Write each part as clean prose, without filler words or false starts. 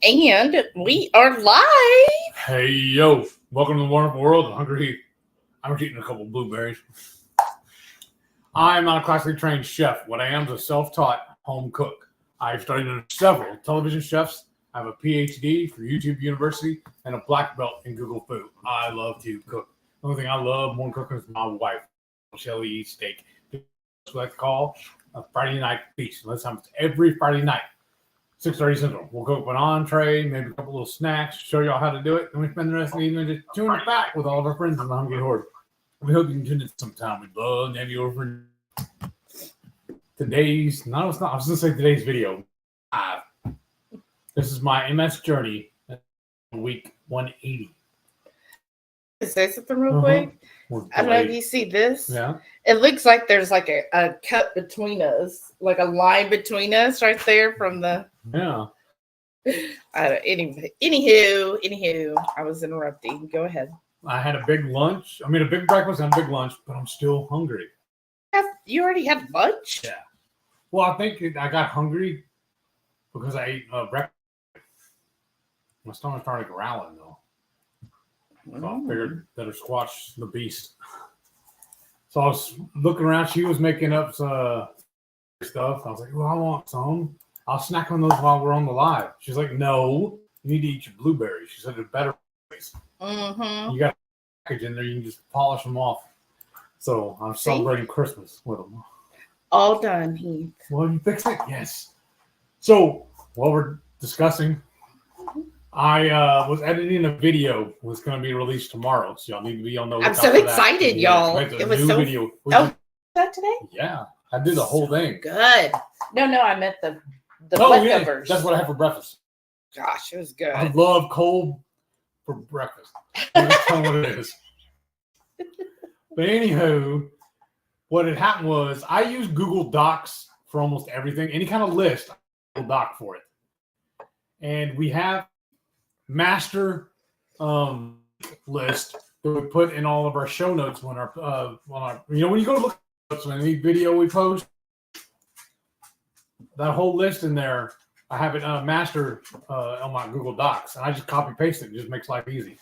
And we are live. Hey, yo. Welcome to the wonderful world of hungry. I'm eating a couple blueberries. I'm not a classically trained chef. What I am is a self-taught home cook. I've studied under several television chefs. I have a PhD from YouTube University and a black belt in Google Food. I love to cook. The only thing I love more than cooking is my wife. She'll eat steak. That's what I call a Friday night feast. That's how it's every Friday night. 6:30 Central. We'll cook an entree, maybe a couple little snacks, show y'all how to do it, and we spend the rest of the evening just chewing it back with all of our friends in the Hungry Horde. We hope you can tune in sometime. We'd love to have you over. Today's video. This is my MS journey, week 180. Say something real quick. I don't know if you see this. Yeah. It looks like there's like a cut between us, like a line between us right there from the. Yeah. Anywho, I was interrupting. Go ahead. I had a big lunch. I mean, a big breakfast and a big lunch, but I'm still hungry. You already had lunch? Yeah. Well, I think I got hungry because I ate breakfast. My stomach started growling, though. So I figured better squash the beast. So I was looking around. She was making up stuff. I was like, well, I want some. I'll snack on those while we're on the live. She's like, no, you need to eat your blueberries. She said, there's better ways. Mm-hmm. You got a package in there. You can just polish them off. So I'm celebrating Christmas with them. All done, Heath. Well, you fixed it? Yes. So while we're discussing, I was editing a video. Was going to be released tomorrow, so y'all need to be on the lookout. I'm so excited, y'all! It was so video. That today? Yeah, I did the whole thing. Good. No, I meant the leftovers. Yeah, that's what I had for breakfast. Gosh, it was good. I love cold for breakfast. That's what it is. But anywho, what had happened was I use Google Docs for almost everything. Any kind of list, Google Doc for it. And we have master list that we put in all of our show notes when when you go to look at any video we post, that whole list in there, I have it master on my Google Docs, and I just copy paste it. It just makes life easy.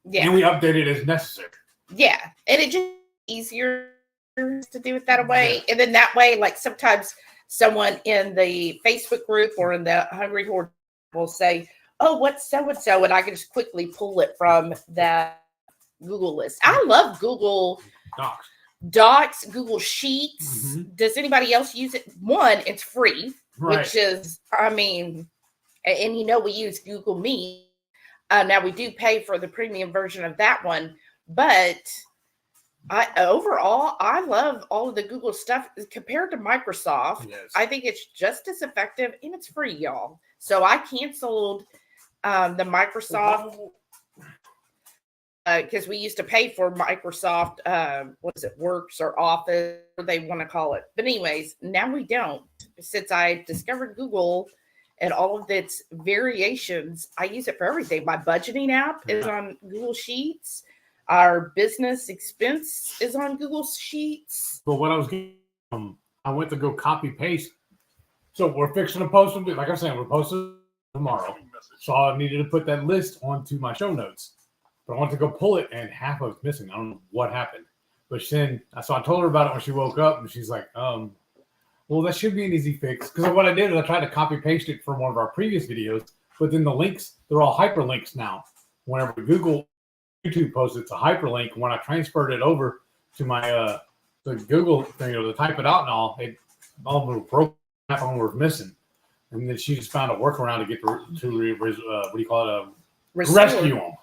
Yeah, and we update it as necessary. Yeah, and it just easier to do it that way, and then that way, like sometimes someone in the Facebook group or in the Hungry Horde will say, oh, what's so-and-so? And I can just quickly pull it from that Google list. I love Google Docs, Google Sheets. Mm-hmm. Does anybody else use it? One, it's free, which is, and we use Google Meet. Now we do pay for the premium version of that one, but overall, I love all of the Google stuff compared to Microsoft. Yes. I think it's just as effective and it's free, y'all. So I canceled the Microsoft because we used to pay for Microsoft, Works or Office, or they want to call it. But anyways, now we don't. Since I discovered Google and all of its variations, I use it for everything. My budgeting app is on Google Sheets. Our business expense is on Google Sheets. But what I was getting, I went to go copy paste. So we're fixing to post them. Like I'm saying, we're posting tomorrow. So I needed to put that list onto my show notes. But I went to go pull it, and half of it's missing. I don't know what happened. But then, so I told her about it when she woke up, and she's like, well, that should be an easy fix. Because what I did is I tried to copy paste it from one of our previous videos, but then the links, they're all hyperlinks now. Whenever Google YouTube post, it's a hyperlink. When I transferred it over to my the Google thing, to type it out and all, it almost broke. Half of them were missing, and then she just found a workaround to get rescue them.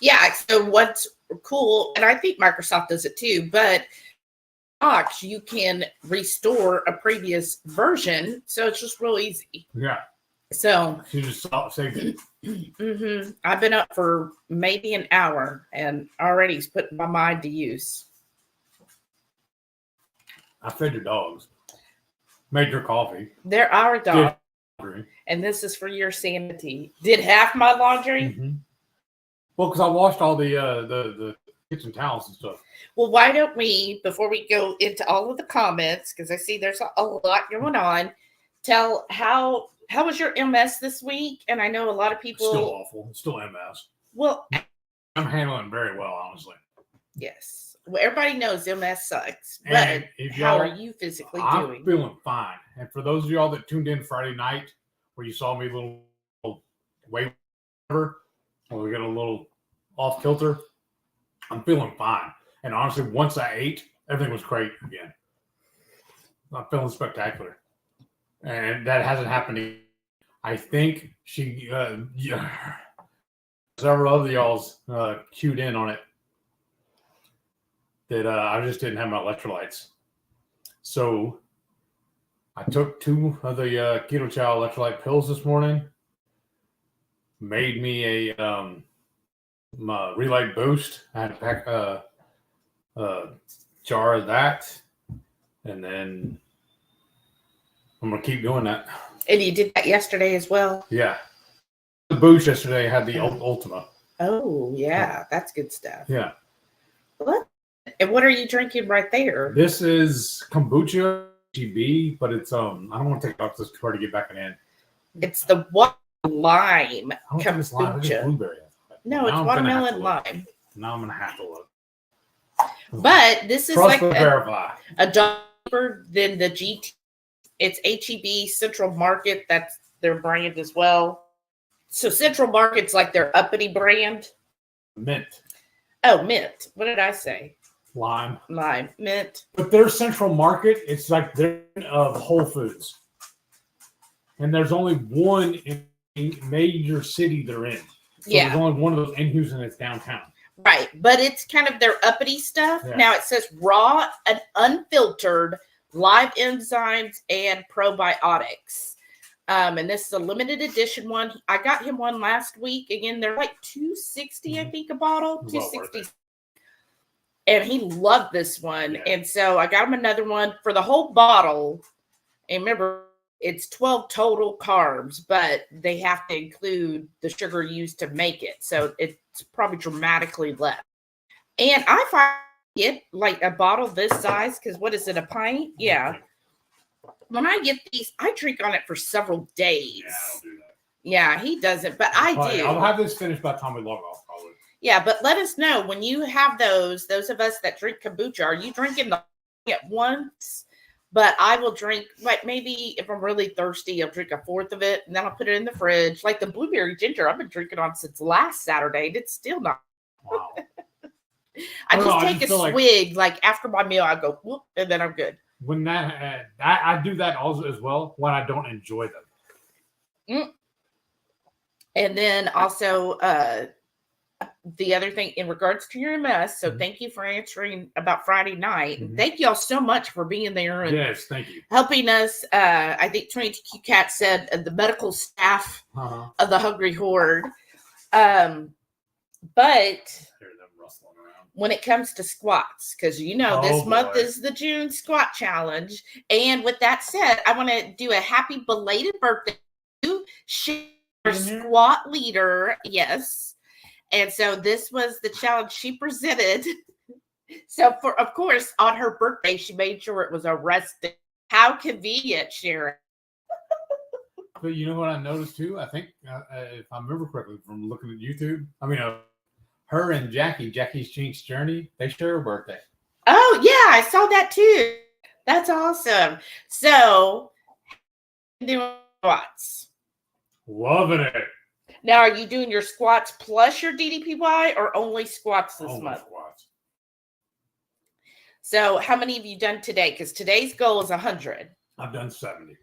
Yeah. So what's cool, and I think Microsoft does it too, but Docs you can restore a previous version, so it's just real easy. Yeah. So you just saved it. Mm-hmm. I've been up for maybe an hour and already it's put my mind to use. I fed your dogs. Made your coffee. They're our dogs. And this is for your sanity. Did half my laundry? Mm-hmm. Well, because I washed all the kitchen towels and stuff. Well, why don't we, before we go into all of the comments, because I see there's a lot going on, tell how How was your MS this week? And I know a lot of people. Still awful. It's still MS. Well, I'm handling it very well, honestly. yes. Well, everybody knows MS sucks. And But if how y'all- are you physically I'm doing? feeling fine. And for those of y'all that tuned in Friday night, where you saw me a little way over, or we got a little off kilter, I'm feeling fine. And honestly, once I ate, everything was great again. I'm feeling spectacular. And that hasn't happened again. I think several other y'all's cued in on it that I just didn't have my electrolytes. So I took 2 of the Keto Chow electrolyte pills this morning, made me a my Relight Boost. I had to pack a jar of that, and then I'm going to keep doing that. And you did that yesterday as well? Yeah. The Boost yesterday had the Ultima. Oh, yeah. That's good stuff. Yeah. What? And what are you drinking right there? This is kombucha GB, but it's I don't want to take it off this hard to get back in. It's the lime I don't think it's lime, I think it's kombucha. blueberry. No, it's watermelon lime. Now I'm gonna have to look. But this is Trust like but verify. a cheaper than the GT. It's HEB Central Market. That's their brand as well. So Central Market's like their uppity brand. Mint. Oh, mint. What did I say? Lime. Mint. But their Central Market, it's like they're of Whole Foods. And there's only one in a major city they're in. So Yeah. there's only one of those in Houston that's downtown. Right. But it's kind of their uppity stuff. Yeah. Now it says raw and unfiltered live enzymes and probiotics. And this is a limited edition one. I got him one last week. Again, they're like $260, I think, a bottle. Well worth $260. it. And he loved this one. Yeah. And so I got him another one for the whole bottle. And remember, it's 12 total carbs, but they have to include the sugar used to make it. So it's probably dramatically less. And I find it like a bottle this size, because what is it, a pint? Yeah. When I get these, I drink on it for several days. Yeah, I don't do that. Yeah, he doesn't, but I do. I'll have this finished by the time we log off, probably. Yeah, but let us know when you have those of us that drink kombucha, are you drinking the at once? But I will drink, like, maybe if I'm really thirsty, I'll drink a fourth of it, and then I'll put it in the fridge. Like the blueberry ginger, I've been drinking on since last Saturday, and it's still not. Wow. I No, just I take just a feel like- swig, like after my meal, I go, whoop, and then I'm good. When that I do that also as well when I don't enjoy them. And then also the other thing in regards to your MS, so thank you for answering about Friday night. And thank y'all so much for being there and Yes, thank you. helping us. I think 22Q Cat said the medical staff of the Hungry Horde. But Hear them rustling around. when it comes to squats, because this month is the June squat challenge. And with that said, I want to do a happy belated birthday to our squat leader. Yes. And so this was the challenge she presented. So of course, on her birthday, she made sure it was a rest day. How convenient, Sharon. But you know what I noticed too? I think, if I remember correctly from looking at YouTube, her and Jackie's Jinx Journey, they share a birthday. Oh, yeah, I saw that too. That's awesome. So, doing squats. Loving it. Now, are you doing your squats plus your DDPY or only squats this Only month? squats. So, how many have you done today? Because today's goal is 100. I've done 70.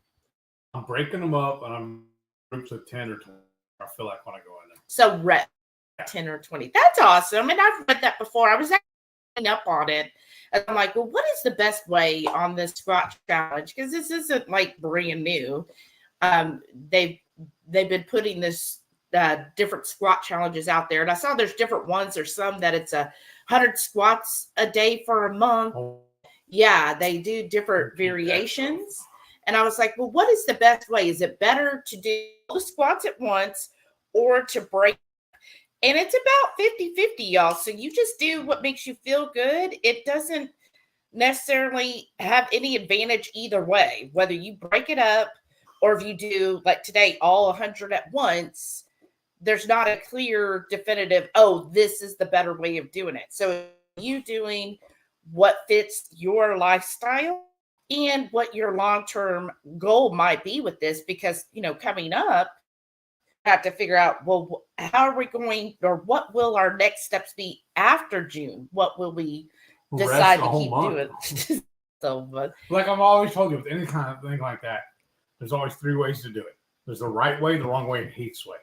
I'm breaking them up, and I'm groups of 10 or 20. I feel like when I go in there. So, rep 10 or 20. That's awesome. And I've read that before. I was actually up on it. And I'm like, well, what is the best way on this squat challenge? Because this isn't like brand new. They've been putting this different squat challenges out there. And I saw there's different ones. There's some that it's 100 squats a day for a month. Yeah, they do different variations. And I was like, well, what is the best way? Is it better to do the squats at once or to break? And it's about 50-50, y'all. So you just do what makes you feel good. It doesn't necessarily have any advantage either way, whether you break it up or if you do like today, all 100 at once, there's not a clear, definitive, oh, this is the better way of doing it. So you doing what fits your lifestyle and what your long-term goal might be with this, because, coming up, have to figure out, well, how are we going, or what will our next steps be after June? What will we decide to keep doing? So, like I've always told you, with any kind of thing like that, there's always 3 ways to do it. There's the right way, the wrong way, and Heath's way.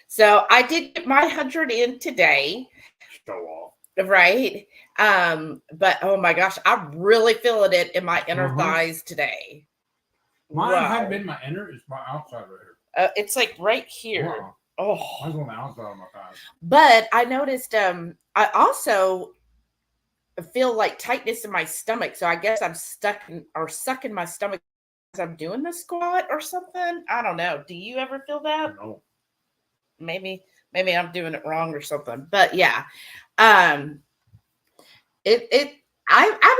So I did get my 100 in today. Show off. Right. But oh my gosh, I'm really feeling it in my inner thighs today. Mine hadn't been my inner, it's my outside right here. It's like right here. Wow. Oh, mine's on the outside of my thighs. But I noticed I also feel like tightness in my stomach. So I guess I'm sucking my stomach as I'm doing the squat or something. I don't know. Do you ever feel that? No. Maybe I'm doing it wrong or something. But yeah. I'm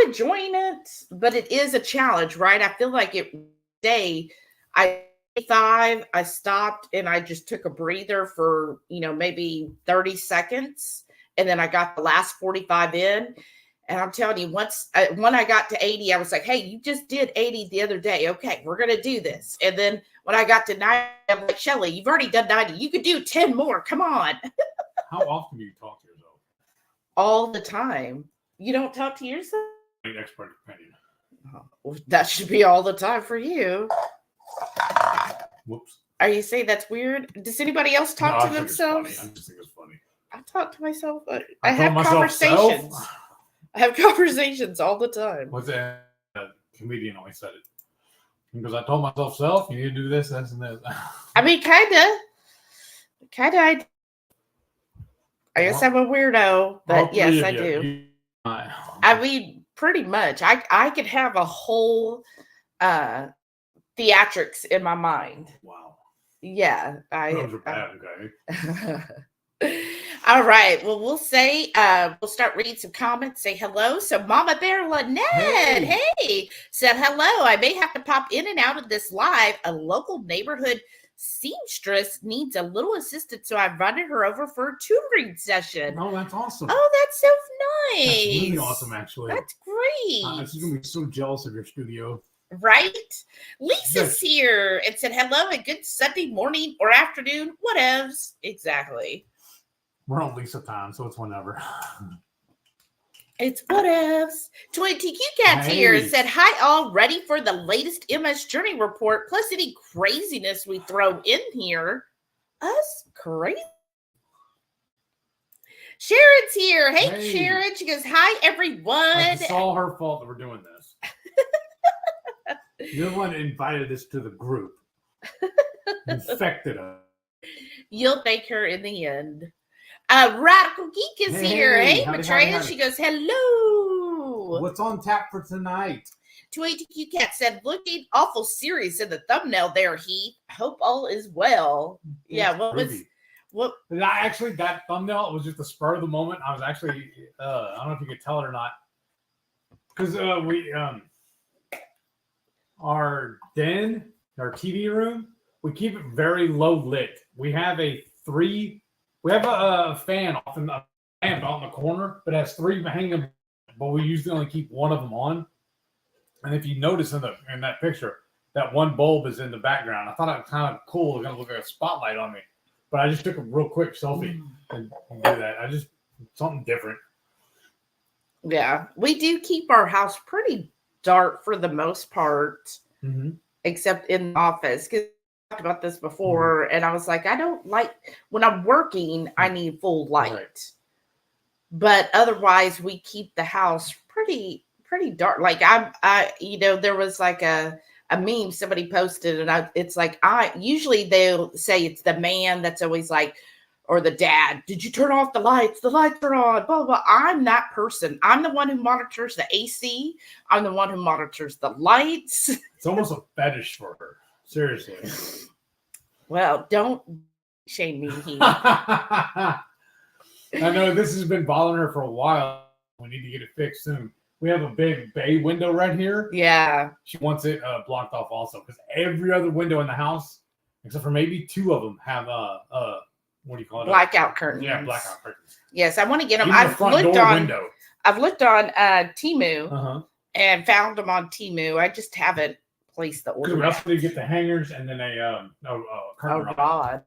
enjoying it, but it is a challenge, right? I feel like I stopped and I just took a breather for, maybe 30 seconds. And then I got the last 45 in. And I'm telling you, when I got to 80, I was like, hey, you just did 80 the other day. Okay, we're going to do this. And then when I got to 90, I'm like, Shelly, you've already done 90. You could do 10 more. Come on. How often do you talk to yourself? All the time. You don't talk to yourself? Expert opinion. Oh, that should be all the time for you. Whoops. Are you saying that's weird? Does anybody else talk to themselves? I just think it's funny. I talk to myself. I have conversations. I have conversations all the time. What's that? A comedian always said it. Because I told myself, self, you need to do this, this, and this. I mean, kind of. I guess I'm a weirdo, but yes, I do. I mean, pretty much. I could have a whole theatrics in my mind. Wow. Yeah. Those are bad, okay. All right. Well, we'll start reading some comments. Say hello. So Mama Bear Lynette, hey, said hello. I may have to pop in and out of this live. A local neighborhood seamstress needs a little assistance, so I invited her over for a tutoring session. Oh, that's awesome. Oh, that's so nice. That's really awesome, actually. That's great. She's going to be so jealous of your studio. Right? Lisa's here and said hello and good Sunday morning or afternoon, whatevs. Exactly. We're on Lisa time, so it's whenever. It's whatevs. 20 Cats here and said, hi, all ready for the latest MS Journey report, plus any craziness we throw in here. Us crazy. Sharon's here. Hey, Sharon. She goes, hi, everyone. It's all her fault that we're doing this. You're the one that invited us to the group. Infected us. You'll thank her in the end. Radical Geek is here. Hey, Maitreya. She goes, hello. What's on tap for tonight? 2ATQ Cat said, looking awful serious in the thumbnail there, Heath. Hope all is well. Yeah, what? Actually, that thumbnail was just a spur of the moment. I was actually, I don't know if you could tell it or not. Because our den, our TV room, we keep it very low lit. We have a fan off in the lamp out in the corner, but it has 3 hanging, but we usually only keep one of them on. And if you notice in that picture, that one bulb is in the background. I thought it was kind of cool. It's going to look like a spotlight on me. But I just took a real quick selfie and do that. Something different. Yeah. We do keep our house pretty dark for the most part, except in the office. Because talked about this before, and I was like, I don't like when I'm working, I need full light. Right. But otherwise, we keep the house pretty dark. Like there was like a meme somebody posted, and it's like usually they'll say it's the man that's always like, or the dad, did you turn off the lights? The lights are on, blah, blah, blah. I'm that person. I'm the one who monitors the AC. I'm the one who monitors the lights. It's almost a fetish for her. Seriously. Well, don't shame me. I know this has been bothering her for a while. We need to get it fixed soon. we have a big bay window right here. Yeah. She wants it blocked off also because every other window in the house, except for maybe 2 of them, have what do you call it? Blackout curtains. Yeah, blackout curtains. Yes, I want to get them. Even the front door window. I've looked on Temu and found them on Temu. I just haven't placed the order. We also need to get the hangers and then a curtain rod. God.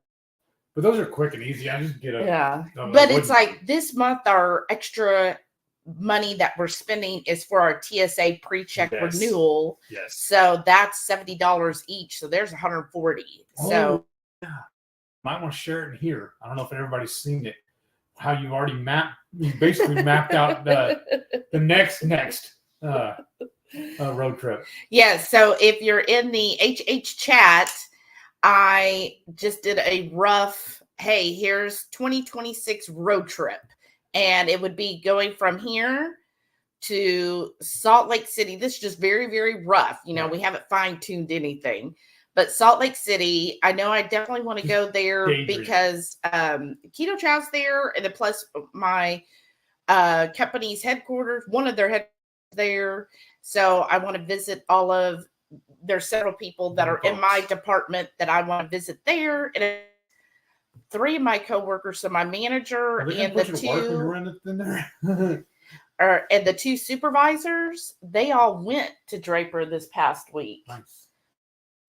But those are quick and easy. I just get a But it's like this month our extra money that we're spending is for our TSA pre-check renewal. Yes. So that's $70 each. So there's $140. So might want to share it here. I don't know if everybody's seen it. How you've already basically mapped out the next road trip. Yeah. So if you're in the HH chat, I just did a rough, hey, here's 2026 road trip. And it would be going from here to Salt Lake City. This is just very, very rough. You know, we haven't fine-tuned anything. But Salt Lake City, I know I definitely want to go there because Keto Chow's there. And then plus my company's headquarters, one of their headquarters there. So I want to visit all of, there's several people that are in my department that I want to visit there. And 3 of my coworkers, so my manager and the 2 and the 2 supervisors, they all went to Draper this past week. Nice.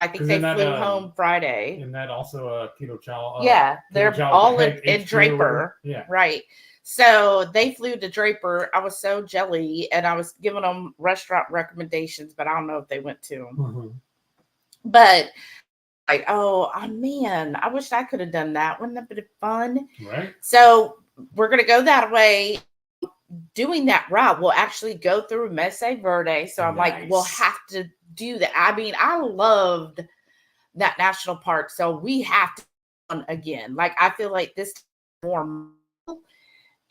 I think they flew home Friday. And that also Keto Chow. They're all in Draper. Yeah. Right. So they flew to Draper. I was so jelly, and I was giving them restaurant recommendations, but I don't know if they went to them. But like, oh man, I wish I could have done that. Wouldn't that have been fun? Right. So we're gonna go that way. Doing that route, we'll actually go through Mesa Verde. So I'm like, we'll have to do that. I mean, I loved that national park, so we have to do again. Like, I feel like this more.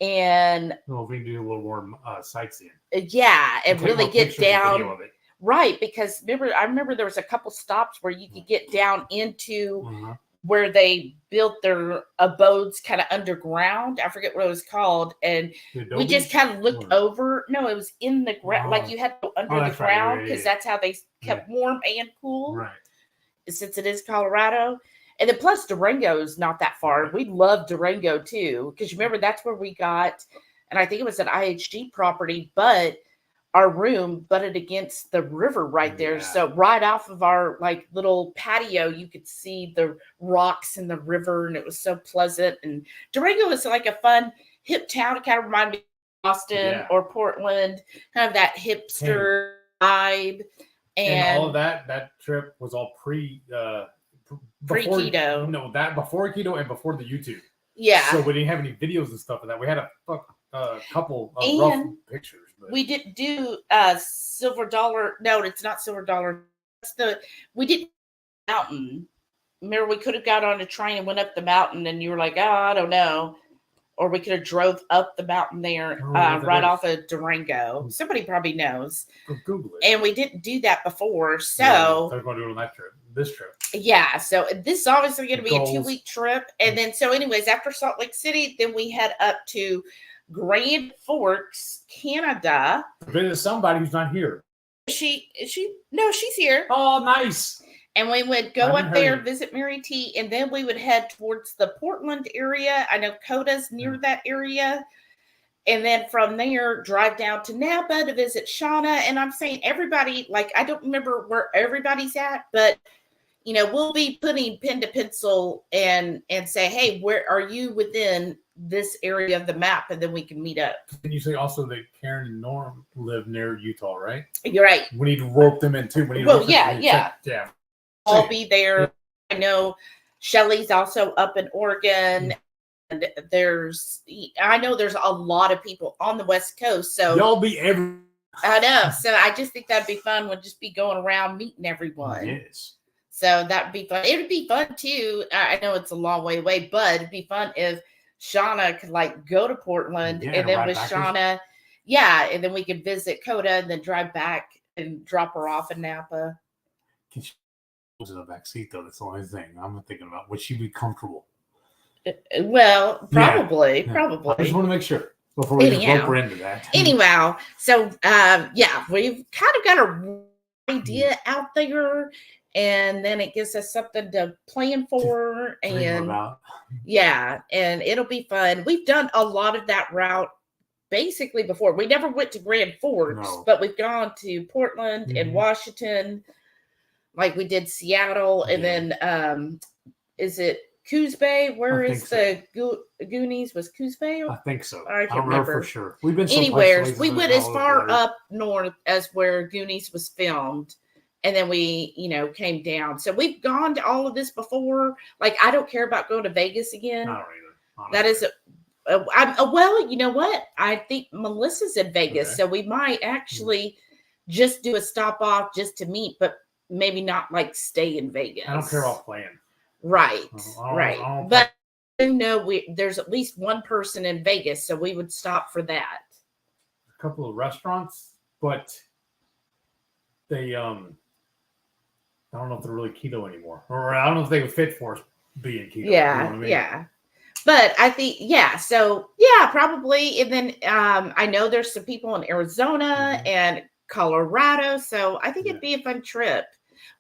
And well, we can do a little more sightseeing. Yeah, and really get down. Right, because I remember there was a couple stops where you could get down into where they built their abodes kind of underground. I forget what it was called. And we just kind of looked over. No, it was in the ground. Like you had to go under the ground because that's how they kept warm and cool. Right. Since it is Colorado. And then plus Durango is not that far. We love Durango too. Because you remember that's where we got, and I think it was an IHG property, but our room butted against the river right there. So right off of our like little patio, you could see the rocks in the river, and it was so pleasant. And Durango is like a fun hip town. It kind of reminded me of Austin or Portland, kind of that hipster vibe. And all of that trip was all pre-keto. No, that before keto and before the YouTube. Yeah. So we didn't have any videos and stuff of that. We had a couple of rough pictures. But we didn't do Silver Dollar. No, it's not Silver Dollar. We did mountain. Remember, we could have got on a train and went up the mountain, and you were like, oh, I don't know. Or we could have drove up the mountain there right off of Durango. Somebody probably knows. Go Google it. And we didn't do that before. So they're going to do it on that trip. This trip. Yeah. So this is obviously going to be a 2-week trip. And then, so anyways, after Salt Lake City, then we head up to Grand Forks, Canada. Visit somebody who's not here. No, she's here. Oh, nice. And we would go up there, visit Mary T, and then we would head towards the Portland area. I know Coda's near that area. And then from there, drive down to Napa to visit Shauna. And I'm saying everybody, like, I don't remember where everybody's at, but, you know, we'll be putting pen to pencil and say, hey, where are you within this area of the map? And then we can meet up. And you say also that Karen and Norm live near Utah, right? You're right. We need to rope them in too. Yeah. I'll be there. I know Shelly's also up in Oregon. And I know there's a lot of people on the West Coast. So y'all be everywhere. I know. So I just think that'd be fun. We'll just be going around meeting everyone. Yes. So that'd be fun. It would be fun too. I know it's a long way away, but it'd be fun if Shauna could like go to Portland and then with Shauna, and then we could visit Coda and then drive back and drop her off in Napa. Can she go to the back seat though? That's the only thing I'm thinking about. Would she be comfortable? Well, probably. I just want to make sure. Before we just Anyhow. rope into that. Anyhow, so yeah, we've kind of got a idea out there, and then it gives us something to plan for, Dream and about. yeah, and it'll be fun. We've done a lot of that route basically before. We never went to Grand Forks, No. but we've gone to Portland and Washington, like we did Seattle, and then is it Coos Bay? Where is the Goonies? Was Coos Bay? I think so. I I can't don't remember for sure. We've been anywhere. We went as far up north as where Goonies was filmed, and then we, came down. So we've gone to all of this before. Like, I don't care about going to Vegas again. I don't either. Honestly. That is well, you know what? I think Melissa's in Vegas, so we might actually just do a stop off just to meet, but maybe not like stay in Vegas. I don't care about playing. Right, I don't but there's at least one person in Vegas, so we would stop for that. A couple of restaurants, but they I don't know if they're really keto anymore, or I don't know if they would fit for us being keto. Yeah, you know what I mean? yeah. But I think, so probably. And then I know there's some people in Arizona and Colorado, so I think it'd be a fun trip.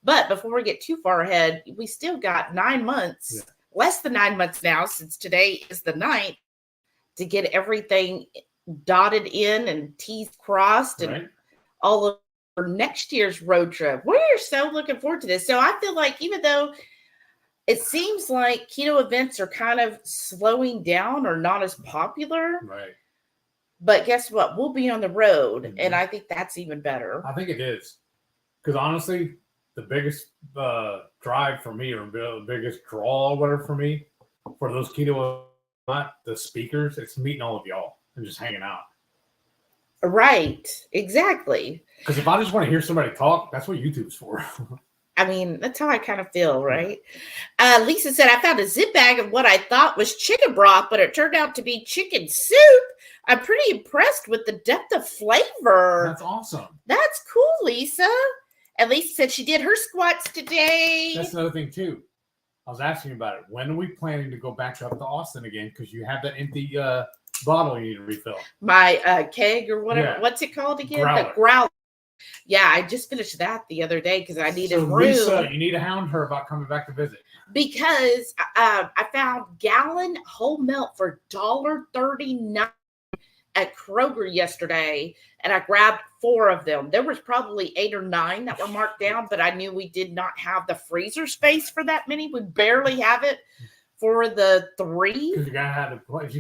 But before we get too far ahead, we still got 9 months, less than 9 months now, since today is the 9th, to get everything dotted in and T's crossed and all of our next year's road trip. We're so looking forward to this. So I feel like even though it seems like keto events are kind of slowing down or not as popular. Right. But guess what? We'll be on the road, and I think that's even better. I think it is. Because honestly, the biggest drive for me, or the biggest draw or whatever for me, for those keto, the speakers, it's meeting all of y'all and just hanging out. Right. Exactly. Because if I just want to hear somebody talk, that's what YouTube's for. I mean, that's how I kind of feel, right? Lisa said, I found a zip bag of what I thought was chicken broth, but it turned out to be chicken soup. I'm pretty impressed with the depth of flavor. That's awesome. That's cool, Lisa. And Lisa said she did her squats today. That's another thing, too. I was asking about it. When are we planning to go back up to Austin again? Because you have that empty bottle you need to refill. My keg or whatever. Yeah. What's it called again? Growler. The growler. Yeah, I just finished that the other day because I needed room. Lisa, you need to hound her about coming back to visit. Because I found gallon whole milk for $1.39 at Kroger yesterday, and I grabbed 4 of them. There was probably 8 or 9 that were marked down, but I knew we did not have the freezer space for that many. We barely have it for the 3. Because you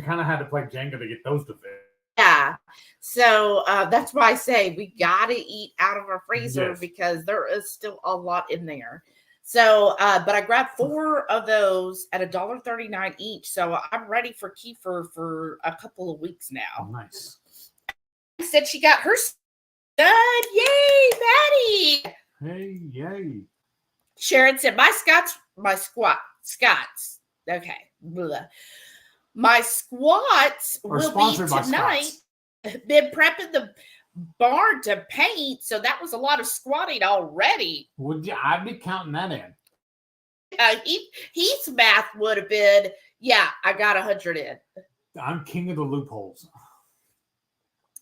kind of had to play Jenga to get those to fit. Yeah. So that's why I say we got to eat out of our freezer because there is still a lot in there. So, but I grabbed 4 of those at $1.39 each. So I'm ready for Kiefer for a couple of weeks now. Oh, nice. She said she got her done. Yay, Maddie. Hey, yay. Sharon said, my scots. Okay. Blah. My squats will be tonight. Been prepping the barn to paint, so that was a lot of squatting already. I'd be counting that in. Heath's math would have been, I got 100 in. I'm king of the loopholes.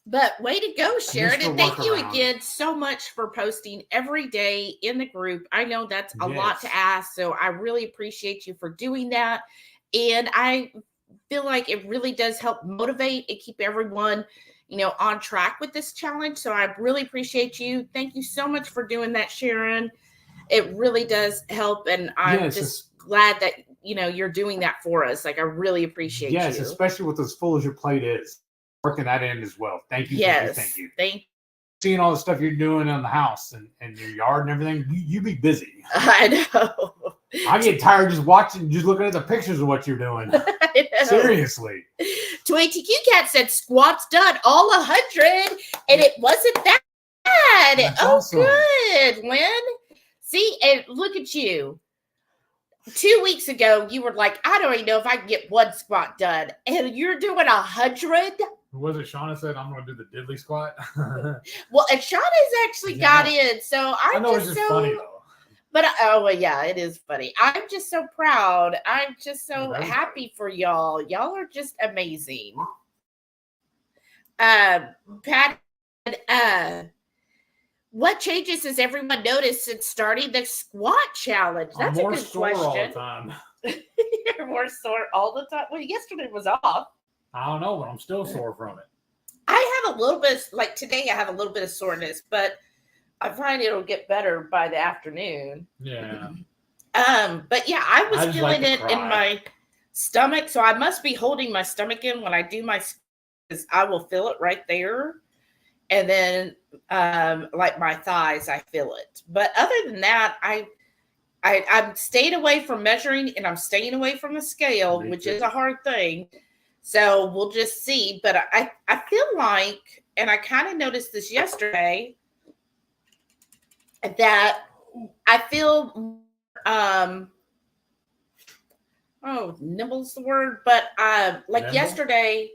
But way to go, Sharon. And thank you again so much for posting every day in the group. I know that's a lot to ask, so I really appreciate you for doing that. And I feel like it really does help motivate and keep everyone, on track with this challenge. So I really appreciate you. Thank you so much for doing that, Sharon. It really does help. And I'm just glad that, you're doing that for us. Like, I really appreciate you. Yes, especially with as full as your plate is. Working that in as well. Thank you. Yes. Thank you. Thank you. Seeing all the stuff you're doing in the house and your yard and everything, you be busy. I know. I get tired just looking at the pictures of what you're doing. Seriously. 2ATQ Cat said squats done, all 100, and it wasn't that bad. That's awesome. Good, Lynn. See, and look at you. 2 weeks ago, you were like, I don't even know if I can get 1 squat done, and you're doing 100. Was it Shauna said I'm going to do the diddly squat? Well, and Shauna's actually got in, so I know it's just funny though. But it is funny. I'm just so proud. I'm just so happy for y'all. Y'all are just amazing. Pat, what changes has everyone noticed since starting the squat challenge? That's I'm more a good sore question. all the time. You're more sore all the time. Well, yesterday was off. I don't know, but I'm still sore from it. I have a little bit, like today, I have a little bit of soreness, but I find it'll get better by the afternoon. Yeah. But yeah, I was just feeling like to it in cry. my stomach, so I must be holding my stomach in when I do my. I will feel it right there, and then like my thighs, I feel it. But other than that, I'm staying away from measuring, and I'm staying away from the scale, which is a hard thing. So we'll just see. But I feel like, and I kind of noticed this yesterday, that I feel nimble's the word, but like Nimble? yesterday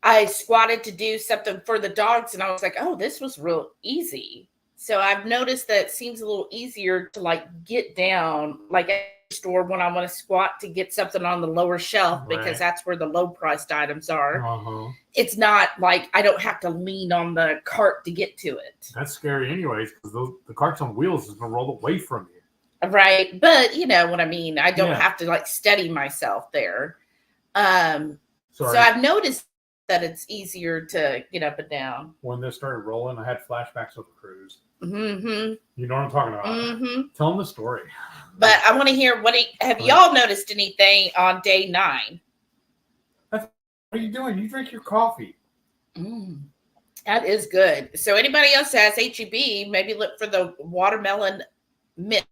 I squatted to do something for the dogs, and I was like, oh, this was real easy. So I've noticed that it seems a little easier to like get down, like at the store when I want to squat to get something on the lower shelf, because Right. that's where the low priced items are. Uh-huh. It's not like I don't have to lean on the cart to get to it. That's scary anyways, because the cart's on wheels is going to roll away from you. Right. But you know what I mean? I don't Yeah. have to like steady myself there. So Sorry. I've noticed that it's easier to get up and down. When this started rolling, I had flashbacks of a cruise. Mm-hmm. You know what I'm talking about. Mm-hmm. Tell them the story. But I want to hear have y'all noticed anything on day 9? What are you doing? You drink your coffee. That is good. So anybody else has HEB, maybe look for the watermelon mint.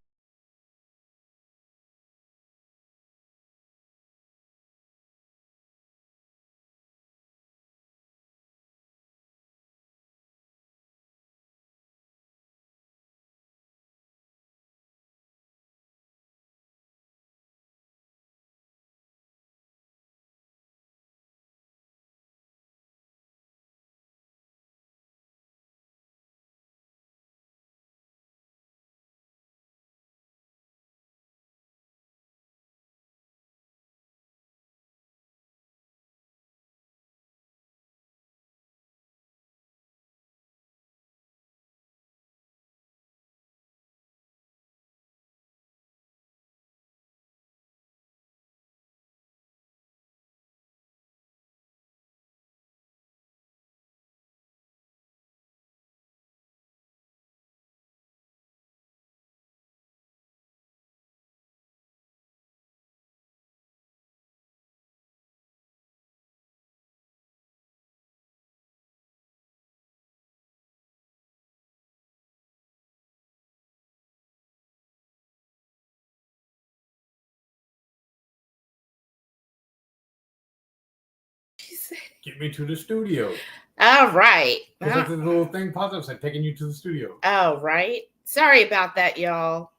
Get me to the studio. All right. It's like the little thing pops up, said taking you to the studio. Oh, right. Sorry about that, y'all.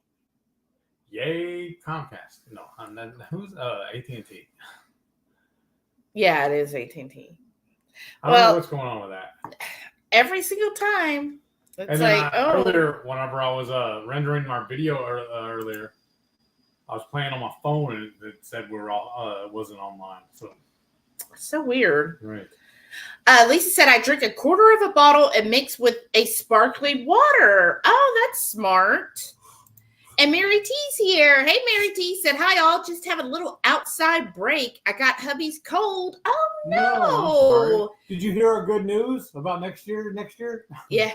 Yay, Comcast. No, and then who's AT&T? Yeah, it is AT&T. I don't know what's going on with that. Every single time. It's and like, then earlier, whenever I was rendering my video earlier, I was playing on my phone and it said we were all wasn't online. So weird. Right. Lisa said, I drink a quarter of a bottle and mix with a sparkling water. Oh, that's smart. And Mary T's here. Hey, Mary T said, hi, all. Just have a little outside break. I got hubby's cold. Oh, no. Did you hear our good news about next year? Yeah,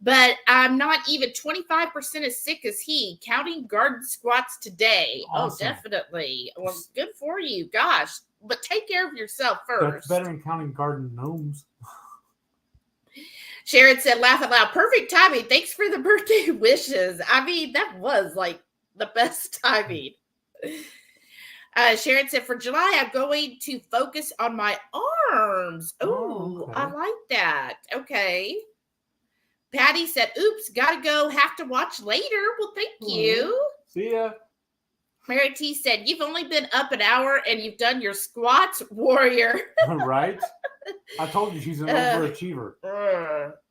but I'm not even 25% as sick as he. Counting garden squats today. Awesome. Oh, definitely. Well, good for you. Gosh. But take care of yourself first. That's better than counting garden gnomes. Sharon said, laugh out loud. Perfect timing. Thanks for the birthday wishes. I mean, that was like the best timing. Sharon said, for July, I'm going to focus on my arms. Ooh, okay. I like that. Okay. Patty said, oops, gotta go. Have to watch later. Well, thank you. See ya. Mary T said, you've only been up an hour and you've done your squats, warrior. Right? I told you she's an overachiever.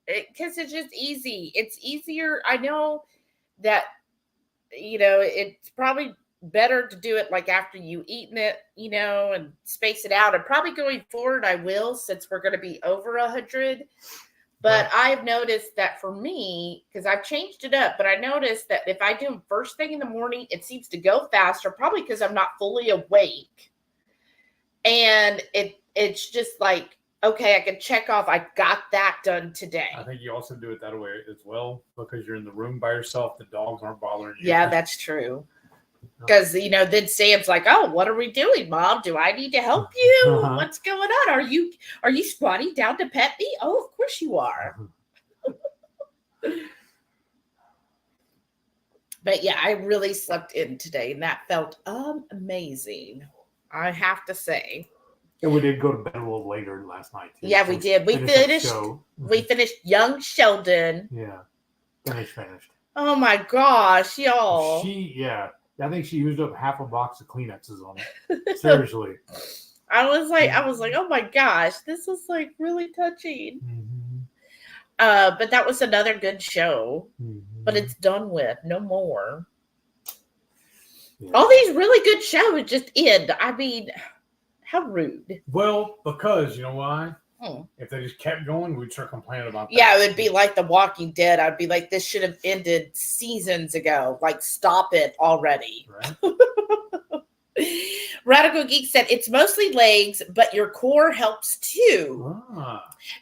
Because it's just easy. It's easier. I know that, you know, it's probably better to do it like after you eaten it, and space it out. And probably going forward, I will, since we're going to be over 100. But I've noticed that for me, because I've changed it up, but I noticed that if I do them first thing in the morning, it seems to go faster, probably because I'm not fully awake. And it's just like, okay, I can check off, I got that done today. I think you also do it that way as well, because you're in the room by yourself. The dogs aren't bothering you. Yeah, that's true. Because, then Sam's like, oh, what are we doing, Mom? Do I need to help you? What's going on? Are you squatting down to pet me? Oh, of course you are. But yeah, I really slept in today, and that felt amazing, I have to say. And we did go to bed a little later last night, too. Yeah, we did. We finished Young Sheldon. Yeah. Finished. Oh my gosh, y'all. I think she used up half a box of Kleenexes on it. Seriously. I was like, oh my gosh, this was like really touching. Mm-hmm. But that was another good show. Mm-hmm. But it's done with. No more. Yeah. All these really good shows just end. I mean, how rude. Well, because you know why? If they just kept going, we'd start complaining about that. Yeah, it would be like The Walking Dead. I'd be like, this should have ended seasons ago. Like, stop it already. Right? Radical Geek said, it's mostly legs, but your core helps too.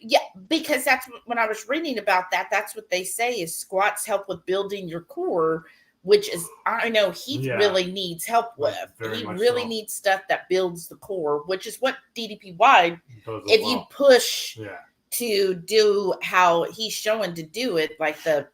Yeah, because that's when I was reading about that. That's what they say is squats help with building your core, which is, I know Heath really needs help with. He really needs stuff that builds the core, which is what DDPY, if you push to do how he's showing to do it, like the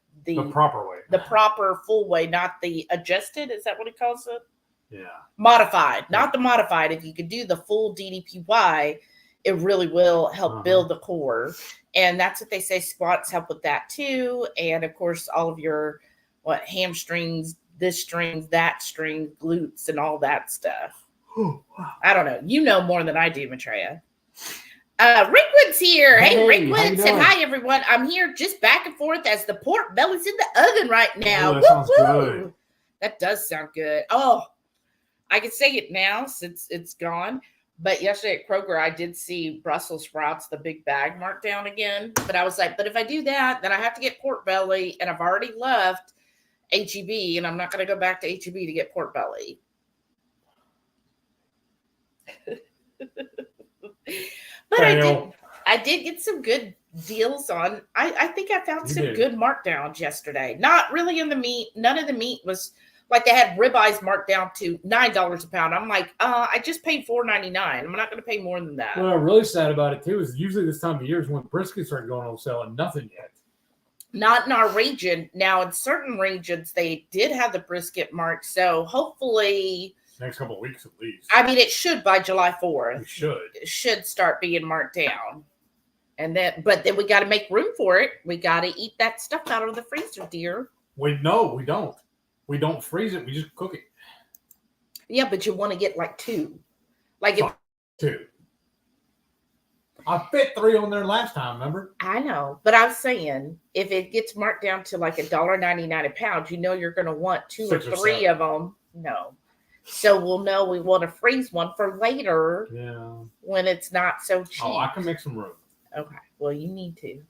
proper way, the proper full way, not the adjusted. Is that what he calls it? Yeah. Modified, not the modified. If you could do the full DDPY, it really will help build the core. And that's what they say. Squats help with that too. And of course, all of your hamstrings, this string, that string, glutes, and all that stuff. I don't know. You know more than I do, Maitreya. Rickwood's here. Hey, Rickwood said, hi, everyone. I'm here just back and forth as the pork belly's in the oven right now. That sounds good. That does sound good. Oh, I can say it now since it's gone. But yesterday at Kroger, I did see Brussels sprouts, the big bag, marked down again. But I was like, but if I do that, then I have to get pork belly. And I've already left HEB, and I'm not going to go back to HEB to get pork belly. But I did get some good deals on. I think I found some good markdowns yesterday. Not really in the meat. None of the meat was like they had ribeyes marked down to $9 a pound. I'm like, I just paid $4.99. I'm not going to pay more than that. Well, I'm really sad about it too is usually this time of year is when briskets start going on sale and nothing yet. Not in our region. Now, in certain regions, they did have the brisket marked. So hopefully, next couple of weeks at least. I mean, it should by July 4th. It should start being marked down. And but then we got to make room for it. We got to eat that stuff out of the freezer, dear. We don't. We don't freeze it. We just cook it. Yeah, but you want to get like two. Two. I fit 3 on there last time, remember? I know. But I was saying, if it gets marked down to like $1.99 a pound, you're going to want 2 or 3 of them. No. So we'll know we want to freeze one for later when it's not so cheap. Oh, I can make some room. Okay. Well, you need to.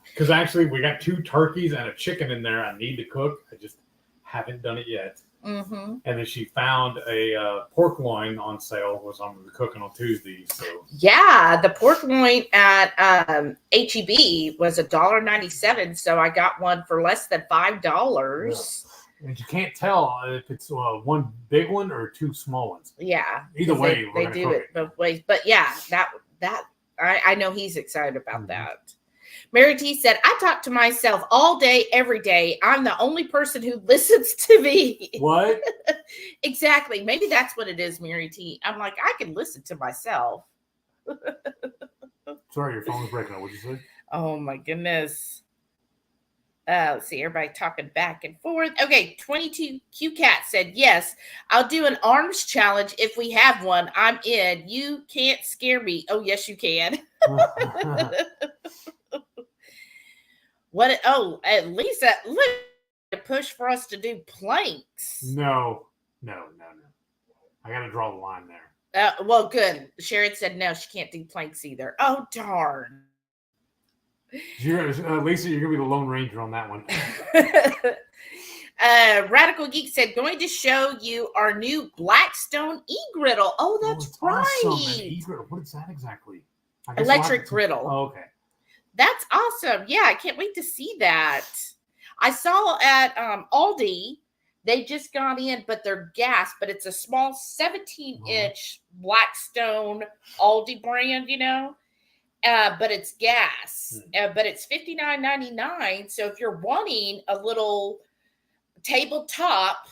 Because actually, we got 2 turkeys and a chicken in there I need to cook. I just haven't done it yet. Mm-hmm. And then she found a pork loin on sale, which I'm going to be cooking on Tuesday. So yeah, the pork loin at HEB was $1.97. So I got one for less than $5. Yeah. And you can't tell if it's one big one or 2 small ones. Yeah. Either way, they do it both ways. But yeah, that I know he's excited about that. Mary T said, I talk to myself all day, every day. I'm the only person who listens to me. What? Exactly. Maybe that's what it is, Mary T. I'm like, I can listen to myself. Sorry, your phone's breaking up. What'd you say? Oh, my goodness. Let's see, everybody talking back and forth. Okay, 22 Q Cat said, yes, I'll do an arms challenge if we have one. I'm in. You can't scare me. Oh, yes, you can. What? Oh, at least look to push for us to do planks. No. No. I got to draw the line there. Well, good. Sharon said no, she can't do planks either. Oh, darn. Lisa, you're going to be the Lone Ranger on that one. Radical Geek said, going to show you our new Blackstone e-griddle. Oh, that's right. Awesome. An e-griddle. What is that exactly? Electric griddle. Oh, okay. That's awesome. Yeah, I can't wait to see that. I saw at Aldi, they just got in, but they're gas, but it's a small 17-inch Blackstone Aldi brand, but it's gas. But it's $59.99. So if you're wanting a little tabletop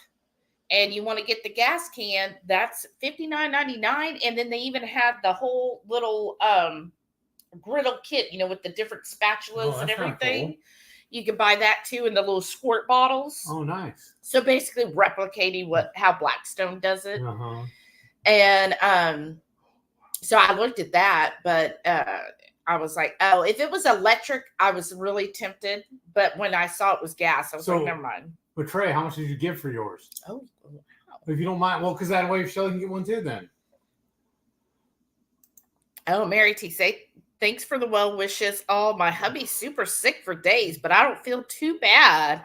and you want to get the gas can, that's $59.99. And then they even have the whole little griddle kit, with the different spatulas and everything. Cool. You can buy that too in the little squirt bottles. Oh, nice. So basically replicating how Blackstone does it. And so I looked at that, but I was like, oh, if it was electric, I was really tempted. But when I saw it was gas, I was like, never mind. But Trey, how much did you give for yours? Oh, wow. If you don't mind, well, because that way Shelly can get one too then. Oh, Mary T. say, thanks for the well wishes. Oh, my hubby's super sick for days, but I don't feel too bad.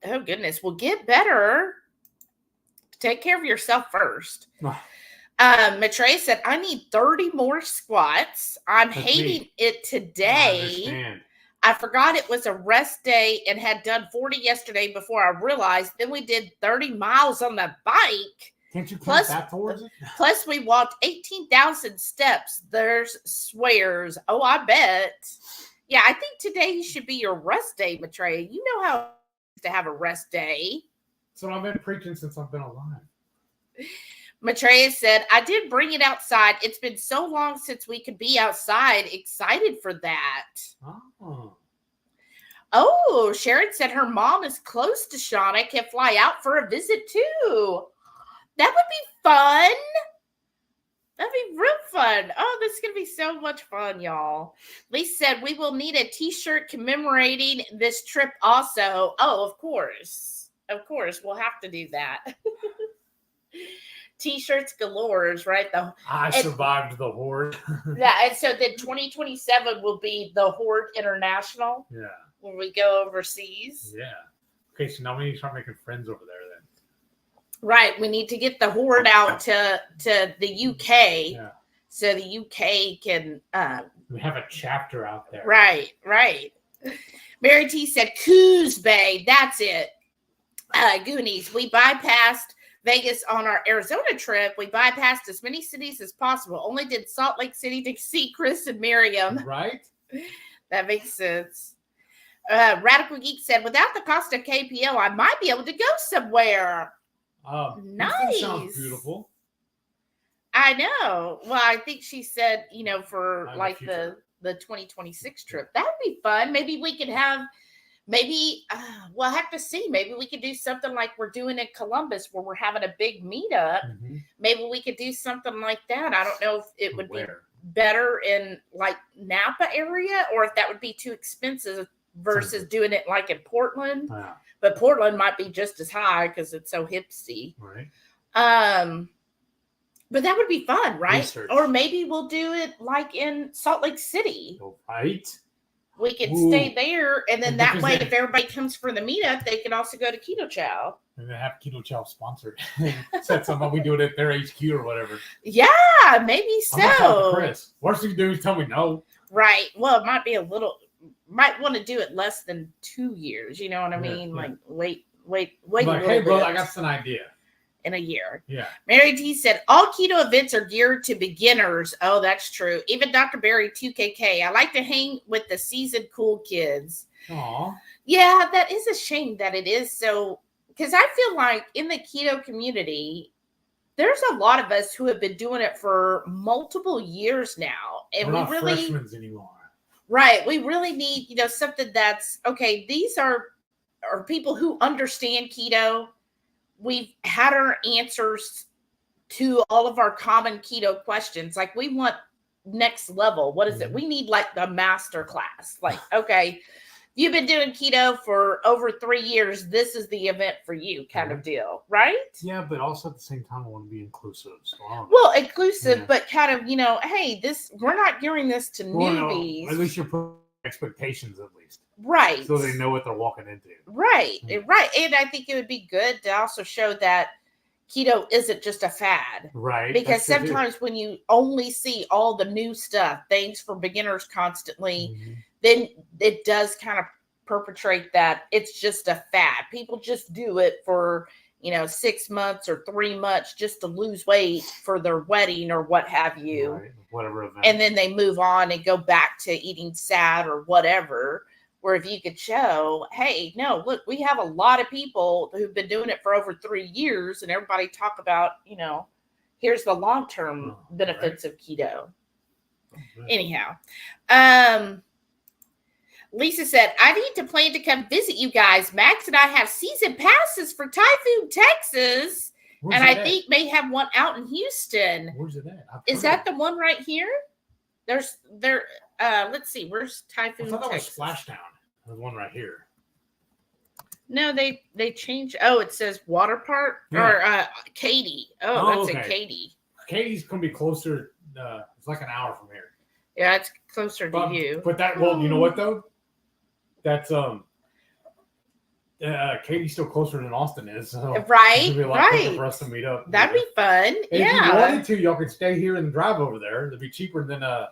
Oh, goodness. Well, get better. Take care of yourself first. Matre said, I need 30 more squats. I'm hating it today. I forgot it was a rest day and had done 40 yesterday before I realized. Then we did 30 miles on the bike. Can't you count that towards it? Plus, we walked 18,000 steps. There's swears. Oh, I bet. Yeah, I think today should be your rest day, Matre. You know how to have a rest day. So I've been preaching since I've been alive. Maitreya said, I did bring it outside. It's been so long since we could be outside. Excited for that. Oh, Sharon said her mom is close to Shauna. Can fly out for a visit too. That would be fun. That'd be real fun. Oh, this is going to be so much fun, y'all. Lisa said, we will need a t-shirt commemorating this trip also. Oh, of course. Of course. We'll have to do that. T-shirts galore, right? I survived the Horde. Yeah, and so then 2027 will be the Horde International. Yeah. When we go overseas. Yeah. Okay, so now we need to start making friends over there then. Right. We need to get the Horde out to the UK. Yeah. So the UK can we have a chapter out there. Right. Mary T said Coos Bay. That's it. Goonies. We bypassed Vegas on our Arizona trip. We bypassed as many cities as possible. Only did Salt Lake City to see Chris and Miriam. Right. That makes sense. Radical Geek said, without the cost of KPO, I might be able to go somewhere. Nice. Sounds beautiful. I know. Well, I think she said, for like the 2026 trip. That would be fun. Maybe we could have, we'll have to see. Maybe we could do something like we're doing in Columbus where we're having a big meetup. Mm-hmm. Maybe we could do something like that. I don't know if it would be better in like Napa area or if that would be too expensive versus doing it like in Portland. Wow. But Portland might be just as high because it's so hipsy. Right. But that would be fun, right? Research. Or maybe we'll do it like in Salt Lake City. Right. We could stay there, and then that way, if everybody comes for the meetup, they can also go to Keto Chow. And they have Keto Chow sponsored. Said something we do it at their HQ or whatever. Yeah, maybe so. I'm talk to Chris. Worst thing you do is tell me no. Right. Well, it might be might want to do it less than 2 years. You know what I mean? Yeah. Like wait. Like, hey, bro, I got an idea. In a year. Yeah. Mary T said, all keto events are geared to beginners. Oh, that's true. Even Dr. Barry 2KK. I like to hang with the seasoned cool kids. Aw. Yeah, that is a shame that it is so, because I feel like in the keto community, there's a lot of us who have been doing it for multiple years now. And we're not freshmen anymore. Right. We really need, something that's, okay, these are people who understand keto. We've had our answers to all of our common keto questions. Like we want next level. What is it? We need like the master class. Like, okay, you've been doing keto for over 3 years. This is the event for you, kind of deal, right? Yeah, but also at the same time, I want to be inclusive. So Well, inclusive, but kind of, hey, we're not giving this to newbies. No, at least you're putting expectations, at least. Right. So they know what they're walking into. Right. Right. And I think it would be good to also show that keto isn't just a fad. Right. Because sometimes when you only see all the new stuff, things for beginners constantly, then it does kind of perpetrate that it's just a fad. People just do it for, 6 months or 3 months just to lose weight for their wedding or what have you. Right. Whatever event. And then they move on and go back to eating sad or whatever. Where if you could show, hey, no, look, we have a lot of people who've been doing it for over 3 years, and everybody talk about, here's the long-term benefits of keto. Anyhow, Lisa said, I need to plan to come visit you guys. Max and I have season passes for Thai Food Texas, and I think may have one out in Houston. Where's it at? Is that the one right here? Let's see, where's Thai Food Texas? I thought that was Splashdown. There's one right here. No, they changed. Oh, it says Water Park or Katy. Oh, that's in Katy. Katie's gonna be closer. It's like an hour from here. Yeah, it's closer to you. But you know what though? That's Katie's still closer than Austin is. So right. It'd be a lot quicker for us to meet up. That'd be fun. And if you wanted to, y'all could stay here and drive over there. It'd be cheaper than a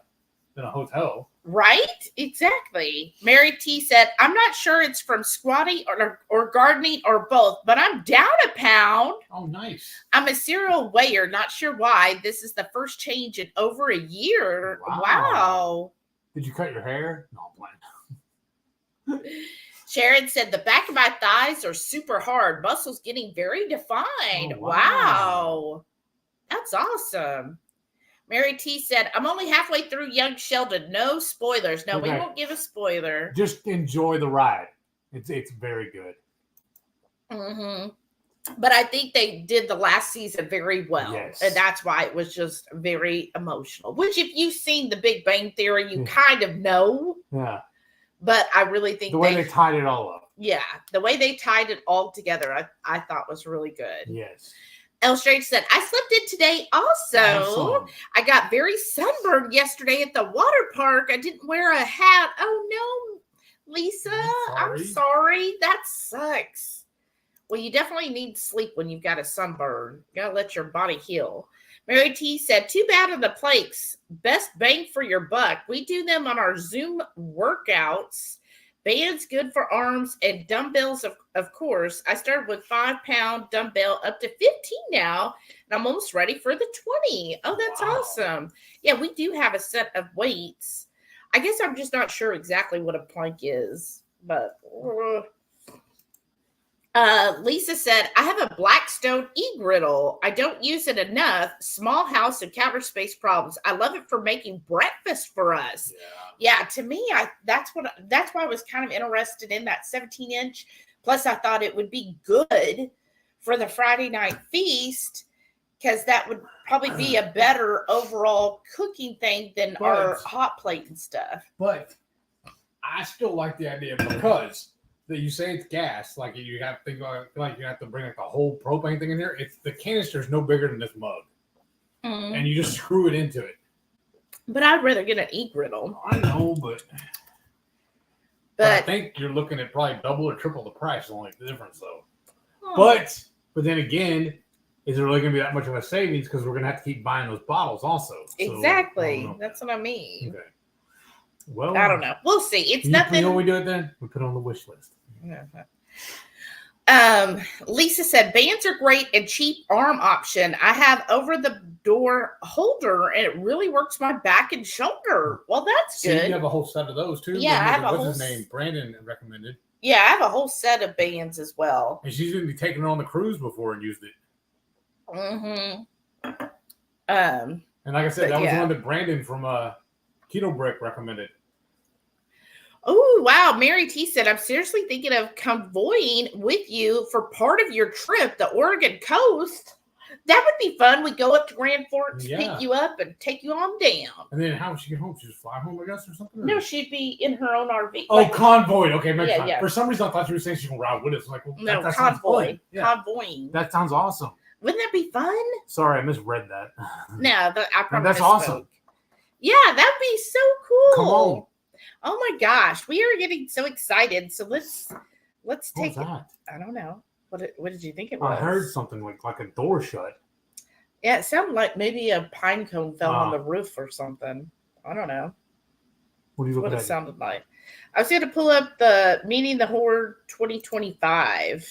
hotel. Right? Exactly. Mary T said, I'm not sure it's from squatting or gardening or both, but I'm down a pound. Oh, nice. I'm a serial weigher. Not sure why. This is the first change in over a year. Wow. Did you cut your hair? No, I'm playing. Sharon said, the back of my thighs are super hard. Muscles getting very defined. Oh, wow. That's awesome. Mary T said, I'm only halfway through Young Sheldon. No spoilers. No, we won't give a spoiler. Just enjoy the ride. It's very good. Mm-hmm. But I think they did the last season very well. Yes. And that's why it was just very emotional. Which if you've seen The Big Bang Theory, you kind of know. Yeah. But I really think the way they tied it all up. Yeah. The way they tied it all together, I thought was really good. Yes. El Strange said, I slept in today also. Awesome. I got very sunburned yesterday at the water park. I didn't wear a hat. Oh, no, Lisa. I'm sorry. That sucks. Well, you definitely need sleep when you've got a sunburn. You got to let your body heal. Mary T said, too bad on the plates. Best bang for your buck. We do them on our Zoom workouts. Bands good for arms and dumbbells, of course. I started with 5-pound dumbbell up to 15 now, and I'm almost ready for the 20. Oh, that's awesome. Yeah, we do have a set of weights. I guess I'm just not sure exactly what a plank is, but Lisa said, I have a Blackstone e-griddle. I don't use it enough. Small house and counter space problems. I love it for making breakfast for us. Yeah, to me, that's why I was kind of interested in that 17-inch. Plus, I thought it would be good for the Friday night feast because that would probably be a better overall cooking thing than our hot plate and stuff. But I still like the idea because that you say it's gas, like you have to think about, like you have to bring like a whole propane thing in there. It's the canister is no bigger than this mug, and you just screw it into it. But I'd rather get an e-griddle. I know, but I think you're looking at probably double or triple the price. Only the difference, though. But then again, is it really going to be that much of a savings because we're going to have to keep buying those bottles also? Exactly. That's what I mean. Okay. Well, I don't know. We'll see. It's nothing. You know what we do it then? We put it on the wish list. Lisa said, bands are great and cheap arm option. I have over the door holder and it really works my back and shoulder. Well, that's good. You have a whole set of those too. Yeah, I have a whole. What's his name? Brandon recommended. Yeah, I have a whole set of bands as well. And she's going to be taking it on the cruise before and used it. And like I said, that was one that Brandon from Keto Brick recommended. Oh, wow. Mary T said, I'm seriously thinking of convoying with you for part of your trip, the Oregon coast. that would be fun. We go up to Grand Forks, Yeah. pick you up, and take you on down. And then how would she get home? She just fly home, I guess, or something? No, she'd be in her own RV. Oh, convoy. Okay, makes Yeah, sense. yeah. For some reason, I thought you were saying she can ride with us. Like, well, No, that sounds convoy. fun. Yeah. Convoying. That sounds awesome. Wouldn't that be fun? Sorry, I misread that. No, I probably That's misspoke. awesome. Yeah, that'd be so cool. Come on. Oh my gosh, we are getting so excited. So let's What take was it. that? I don't know. What did you think it was? I heard something like a door shut. Yeah, it sounded like maybe a pine cone fell on the roof or something. I don't know. What are you looking What at? it sounded like. I was going to pull up the Meeting the Horde 2025.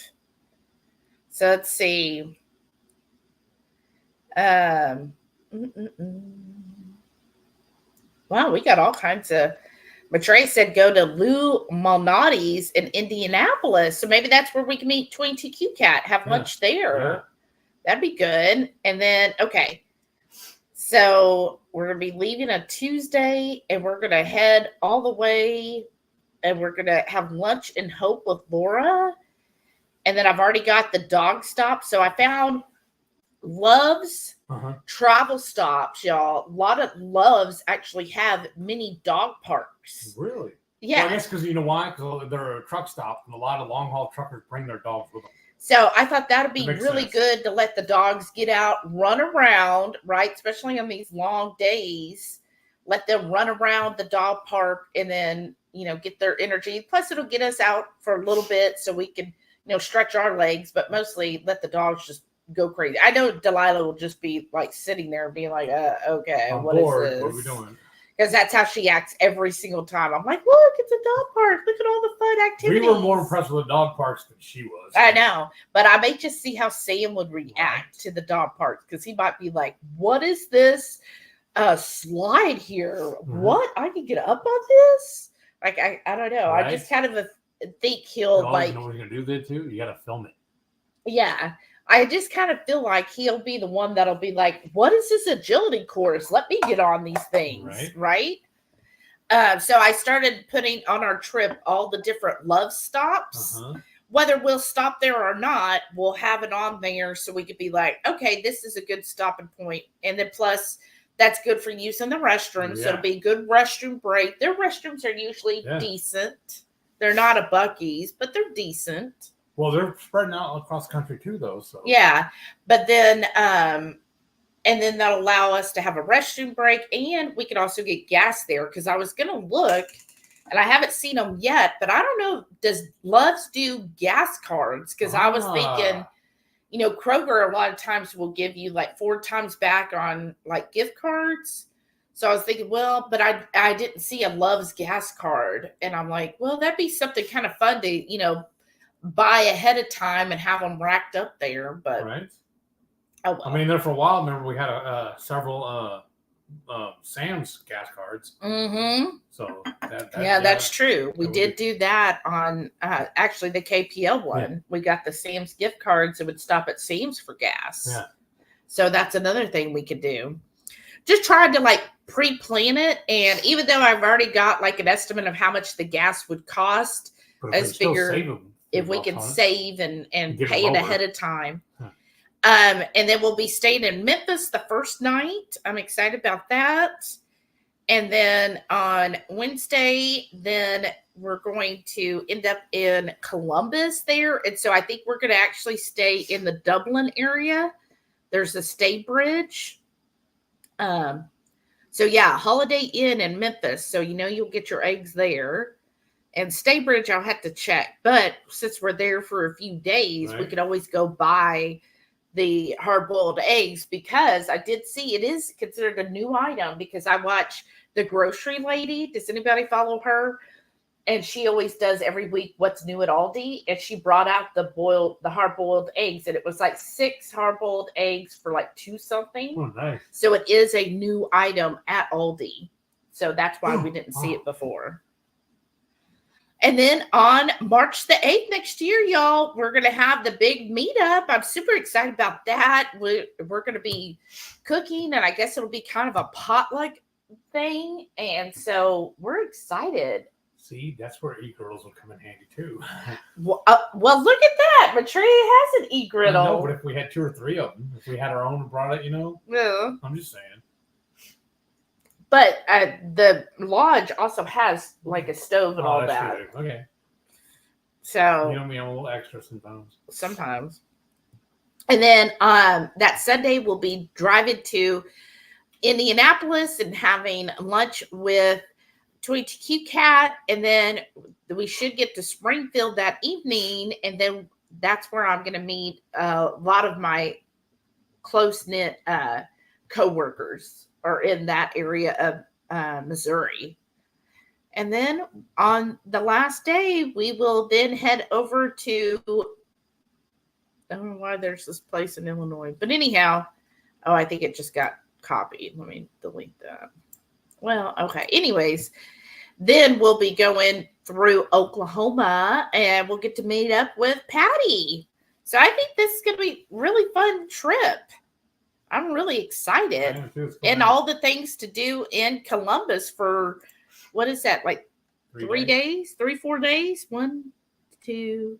So let's see. Wow, we got all kinds of. Matrey said go to Lou Malnati's in Indianapolis. So maybe that's where we can meet 22Q Cat, have lunch there. Yeah. That'd be good. And then, okay. So we're going to be leaving on Tuesday and we're going to head all the way and we're going to have lunch in Hope with Laura. And then I've already got the dog stop. So I found Love's travel stops, y'all. A lot of Loves actually have mini dog parks. Really? Yeah. Well, I guess because you know why? Because they're a truck stop and a lot of long haul truckers bring their dogs with them. So I thought that would be really sense. good to let the dogs get out, run around, right? Especially on these long days. Let them run around the dog park and then, get their energy. Plus, it'll get us out for a little bit so we can, stretch our legs, but mostly let the dogs just go crazy. I know Delilah will just be like sitting there and being like, okay, I'm what is bored. this? What are we doing? Because that's how she acts every single time. I'm like, look, it's a dog park. Look at all the fun activities. We were more impressed with the dog parks than she was. I know, but I may just see how Sam would react to the dog parks because he might be like, what is this slide here? Mm-hmm. What? I can get up on this? Like, I don't know. Right? I just kind of think he'll You like, know what he's going to do there too? You got to film it. yeah. I just kind of feel like he'll be the one that'll be like, what is this agility course? Let me get on these things, right? So I started putting on our trip all the different Love stops. Whether we'll stop there or not, we'll have it on there so we could be like, okay, this is a good stopping point. And then plus, that's good for use in the restroom. So it'll be a good restroom break. Their restrooms are usually decent. They're not a Buc-ee's, but they're decent. Well, they're spreading out across the country too, though. So yeah, but then and then that'll allow us to have a restroom break, and we could also get gas there because I was gonna look, and I haven't seen them yet, but I don't know. Does Love's do gas cards? Because I was thinking, Kroger a lot of times will give you like 4 times back on like gift cards. So I was thinking, well, but I didn't see a Love's gas card, and I'm like, well, that'd be something kind of fun to buy ahead of time and have them racked up there. But right. Oh, well. I mean, there for a while. Remember, we had several Sam's gas cards. Mm-hmm. So that's true. We did do that on actually the KPL one. Yeah. We got the Sam's gift cards that would stop at Sam's for gas. Yeah. So that's another thing we could do. Just tried to like pre-plan it, and even though I've already got like an estimate of how much the gas would cost, I just figure if we can save and pay it ahead of time. And then we'll be staying in Memphis the first night. I'm excited about that. And then on Wednesday, then we're going to end up in Columbus there. And so I think we're going to actually stay in the Dublin area. There's a Stay Bridge. So yeah, Holiday Inn in Memphis. So you'll get your eggs there. And Staybridge, I'll have to check. But since we're there for a few days, we could always go buy the hard-boiled eggs because I did see it is considered a new item because I watch The Grocery Lady. Does anybody follow her? And she always does every week what's new at Aldi. And she brought out the hard-boiled eggs. And it was like 6 hard-boiled eggs for like $2 something. Oh, nice. So it is a new item at Aldi. So that's why we didn't see it before. And then on March the 8th next year, y'all, we're going to have the big meetup. I'm super excited about that. We're going to be cooking, and I guess it'll be kind of a potluck thing. And so we're excited. See, that's where e-griddles will come in handy too. Well, look at that. Maitreya has an e-griddle. No, but if we had 2 or 3 of them, if we had our own and brought it, Yeah. I'm just saying. But the lodge also has like a stove and all that's that. true. Okay. So me a little extra sometimes. Sometimes. And then that Sunday we'll be driving to Indianapolis and having lunch with Toy TQ Cat, and then we should get to Springfield that evening, and then that's where I'm going to meet a lot of my close-knit co-workers are in that area of Missouri. And then on the last day, we will then head over to, I don't know why there's this place in Illinois, but anyhow, I think it just got copied. Let me delete that. Well, okay. Anyways, then we'll be going through Oklahoma and we'll get to meet up with Patty. So I think this is going to be a really fun trip. I'm really excited. And all the things to do in Columbus for, what is that, like 3 days? 4 days? 1, 2,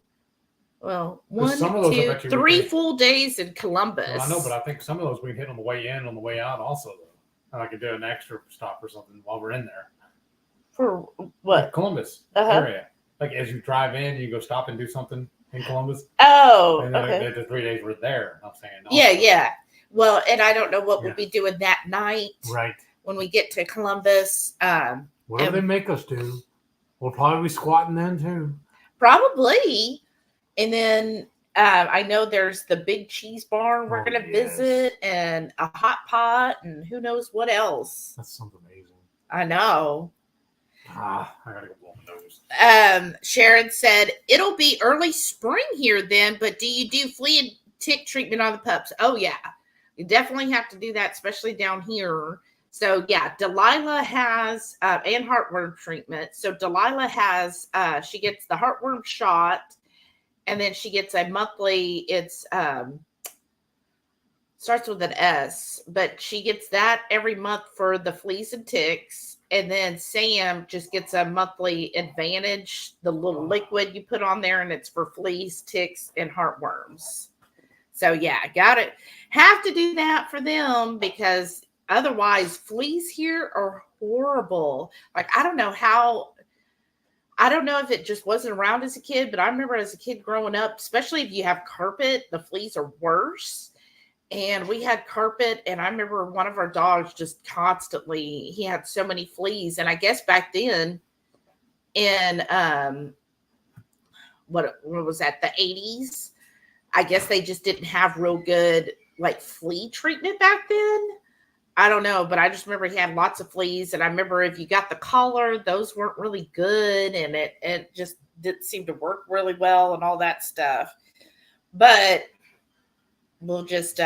well, 1, 2, 3 full days in Columbus. Well, I know, but I think some of those we can hit on the way in, on the way out also, though. And I could do an extra stop or something while we're in there. For what? Like Columbus area. Like as you drive in, you go stop and do something in Columbus. Oh, and then the 3 days we're there. I'm saying. Also. Yeah. Well, and I don't know what we'll be doing that night. Right. When we get to Columbus. Whatever they make us do, we'll probably be squatting then too. Probably. And then I know there's the big cheese barn we're going to visit, and a hot pot, and who knows what else. That sounds amazing. I know. I gotta go blow my nose. Sharon said, it'll be early spring here then, but do you do flea and tick treatment on the pups? Oh, yeah. You definitely have to do that, especially down here. So, yeah, Delilah has, and heartworm treatment. So, Delilah has, she gets the heartworm shot, and then she gets a monthly, it's, starts with an S, but she gets that every month for the fleas and ticks. And then Sam just gets a monthly Advantage, the little liquid you put on there, and it's for fleas, ticks, and heartworms. So, yeah, have to do that for them because otherwise fleas here are horrible. Like, I don't know if it just wasn't around as a kid, but I remember as a kid growing up, especially if you have carpet, the fleas are worse. And we had carpet, and I remember one of our dogs just constantly, he had so many fleas. And I guess back then in, what was that, the 80s, I guess they just didn't have real good, like, flea treatment back then. I don't know, but I just remember he had lots of fleas. And I remember if you got the collar, those weren't really good. And it just didn't seem to work really well and all that stuff. But we'll just,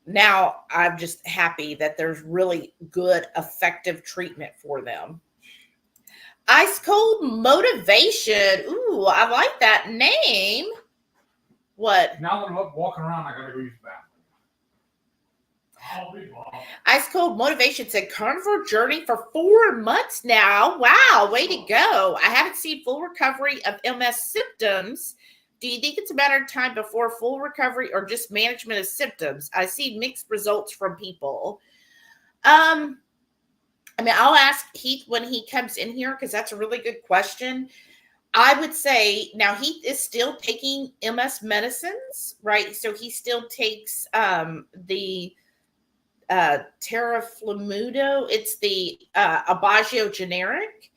now I'm just happy that there's really good, effective treatment for them. Ice Cold Motivation. Ooh, I like that name. What? Now that I'm up walking around, I gotta go use the bathroom. Ice Cold Motivation said carnivore journey for 4 months now. Wow, way to go. I haven't seen full recovery of MS symptoms. Do you think it's a matter of time before full recovery or just management of symptoms? I see mixed results from people. I mean, I'll ask Heath when he comes in here because that's a really good question. I would say now Heath is still taking MS medicines, right? So he still takes the Teraflumido. It's the Abagio generic.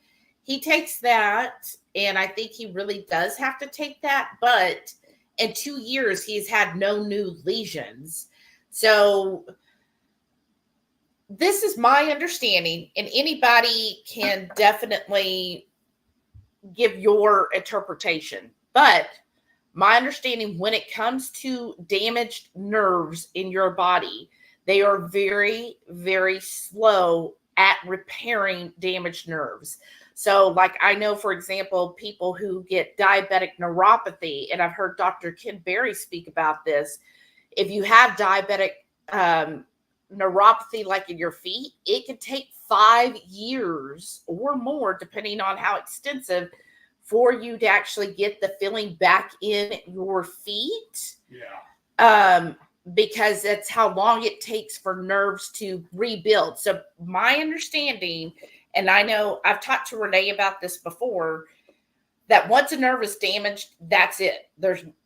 He takes that, and I think he really does have to take that. But in 2 years, he's had no new lesions. So this is my understanding, and anybody can definitely give your interpretation. But my understanding when it comes to damaged nerves in your body, they are very, very slow at repairing damaged nerves. So, like, I know, for example, people who get diabetic neuropathy, and I've heard Dr. Ken Berry speak about this. If you have diabetic neuropathy, like in your feet, it could take 5 years or more, depending on how extensive, for you to actually get the feeling back in your feet. Yeah. Because that's how long it takes for nerves to rebuild. So my understanding, and I know I've talked to Renee about this before, that once a nerve is damaged, that's it.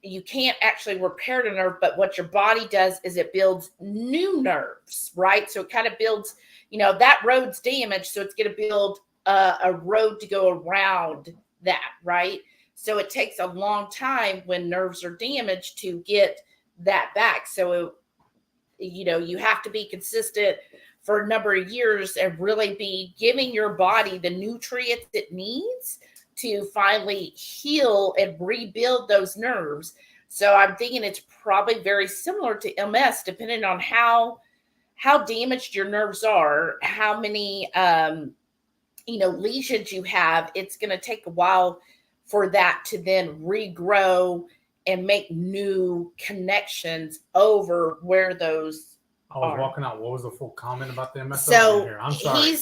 You can't actually repair the nerve, but what your body does is it builds new nerves, right? So it kind of builds, that road's damaged, so it's going to build a road to go around that, right? So it takes a long time when nerves are damaged to get that back. So, you have to be consistent for a number of years and really be giving your body the nutrients it needs to finally heal and rebuild those nerves. So I'm thinking it's probably very similar to MS, depending on how damaged your nerves are, how many lesions you have. It's going to take a while for that to then regrow and make new connections over where those I was walking out. What was the full comment about the MS? So I'm sorry.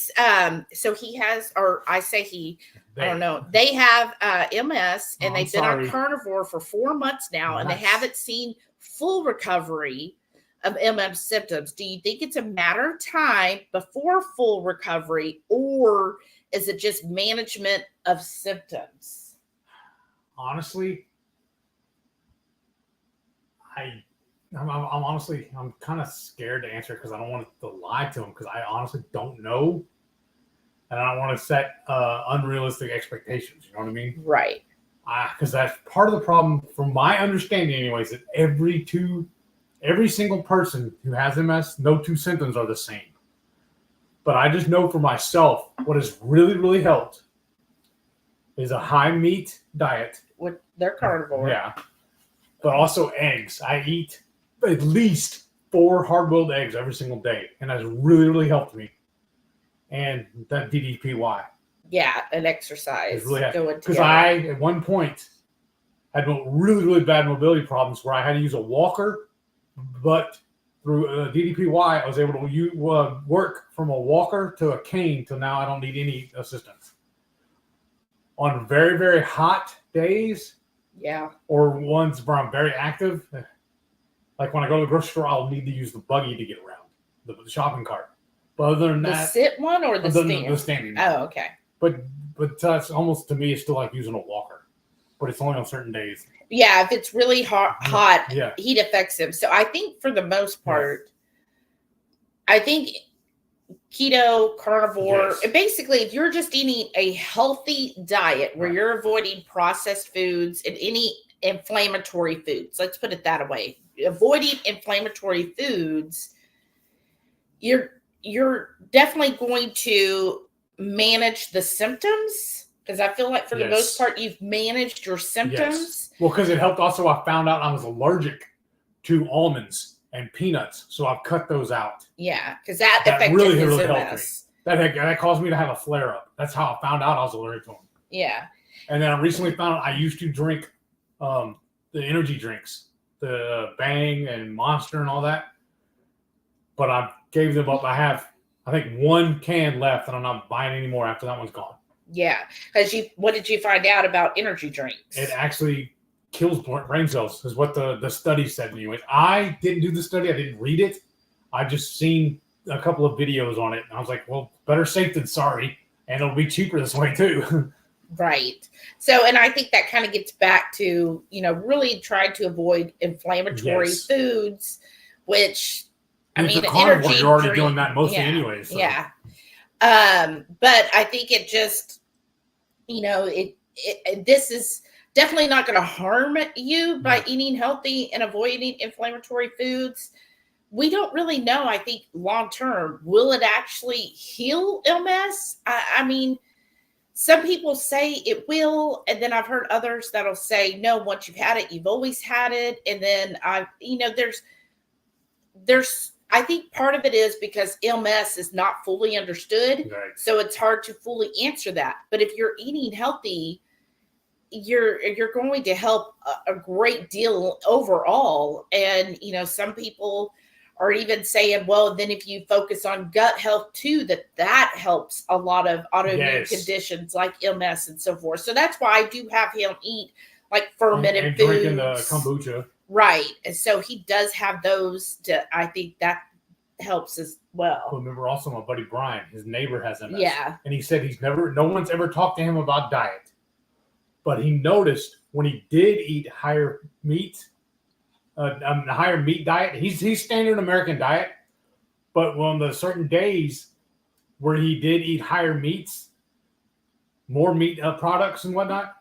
He has, or I say he, I don't know. They have MS, and they've been on carnivore for 4 months now, and they haven't seen full recovery of MS symptoms. Do you think it's a matter of time before full recovery, or is it just management of symptoms? Honestly, I'm kind of scared to answer because I don't want to lie to him, because I honestly don't know, and I don't want to set unrealistic expectations. You know what I mean? Right. Because that's part of the problem, from my understanding, anyways. That every single person who has MS, no two symptoms are the same. But I just know for myself, what has really, really helped is a high meat diet. With their carnivore. Yeah. But also eggs. I eat at least 4 hard-boiled eggs every single day, and that's really, really helped me. And that DDPY. Yeah, an exercise. Because I, at one point, had really, really bad mobility problems where I had to use a walker, but through DDPY, I was able to work from a walker to a cane till now I don't need any assistance. On very, very hot days, yeah, or ones where I'm very active, like when I go to the grocery store, I'll need to use the buggy to get around, the shopping cart. But other than that, the sit one or the stand? The standing. Oh, okay. But that's almost, to me, it's still like using a walker, but it's only on certain days. Yeah, if it's really hot, yeah. Heat affects him. So I think for the most part, I think keto, carnivore, and basically if you're just eating a healthy diet where you're avoiding processed foods and any inflammatory foods, let's put it that way, avoiding inflammatory foods, you're definitely going to manage the symptoms, because I feel like for the most part you've managed your symptoms. Well, because it helped also, I found out I was allergic to almonds and peanuts, so I've cut those out. Yeah, because that affected really, his really MS. helped me. That caused me to have a flare-up. That's how I found out I was allergic to them. Yeah. And then I recently found out I used to drink the energy drinks, the Bang and Monster and all that, but I gave them up. I have, I think, 1 can left, and I'm not buying any more after that one's gone. Yeah, because what did you find out about energy drinks? It actually kills brain cells, is what the study said anyways. I didn't do the study. I didn't read it. I just seen a couple of videos on it, and I was like, well, better safe than sorry, and it'll be cheaper this way too. Right. So, and I think that kind of gets back to, really trying to avoid inflammatory foods, which, I mean, the carnivore, you're already doing that mostly anyways. So. Yeah. But I think it just, this is definitely not going to harm you by eating healthy and avoiding inflammatory foods. We don't really know, I think, long term, will it actually heal MS? I mean, some people say it will, and then I've heard others that'll say, no, once you've had it, you've always had it. And then there's I think part of it is because MS is not fully understood. Right. So it's hard to fully answer that. But if you're eating healthy, you're going to help a great deal overall. And, some people or even saying, well, then if you focus on gut health too, that helps a lot of autoimmune conditions like MS and so forth. So that's why I do have him eat like fermented and foods. drinking the kombucha. Right. And so he does have those I think that helps as well. Remember also my buddy Brian, his neighbor has MS. Yeah. And he said no one's ever talked to him about diet. But he noticed when he did eat higher meat, a higher meat diet, he's standard American diet. But on the certain days where he did eat higher meats, more meat products and whatnot.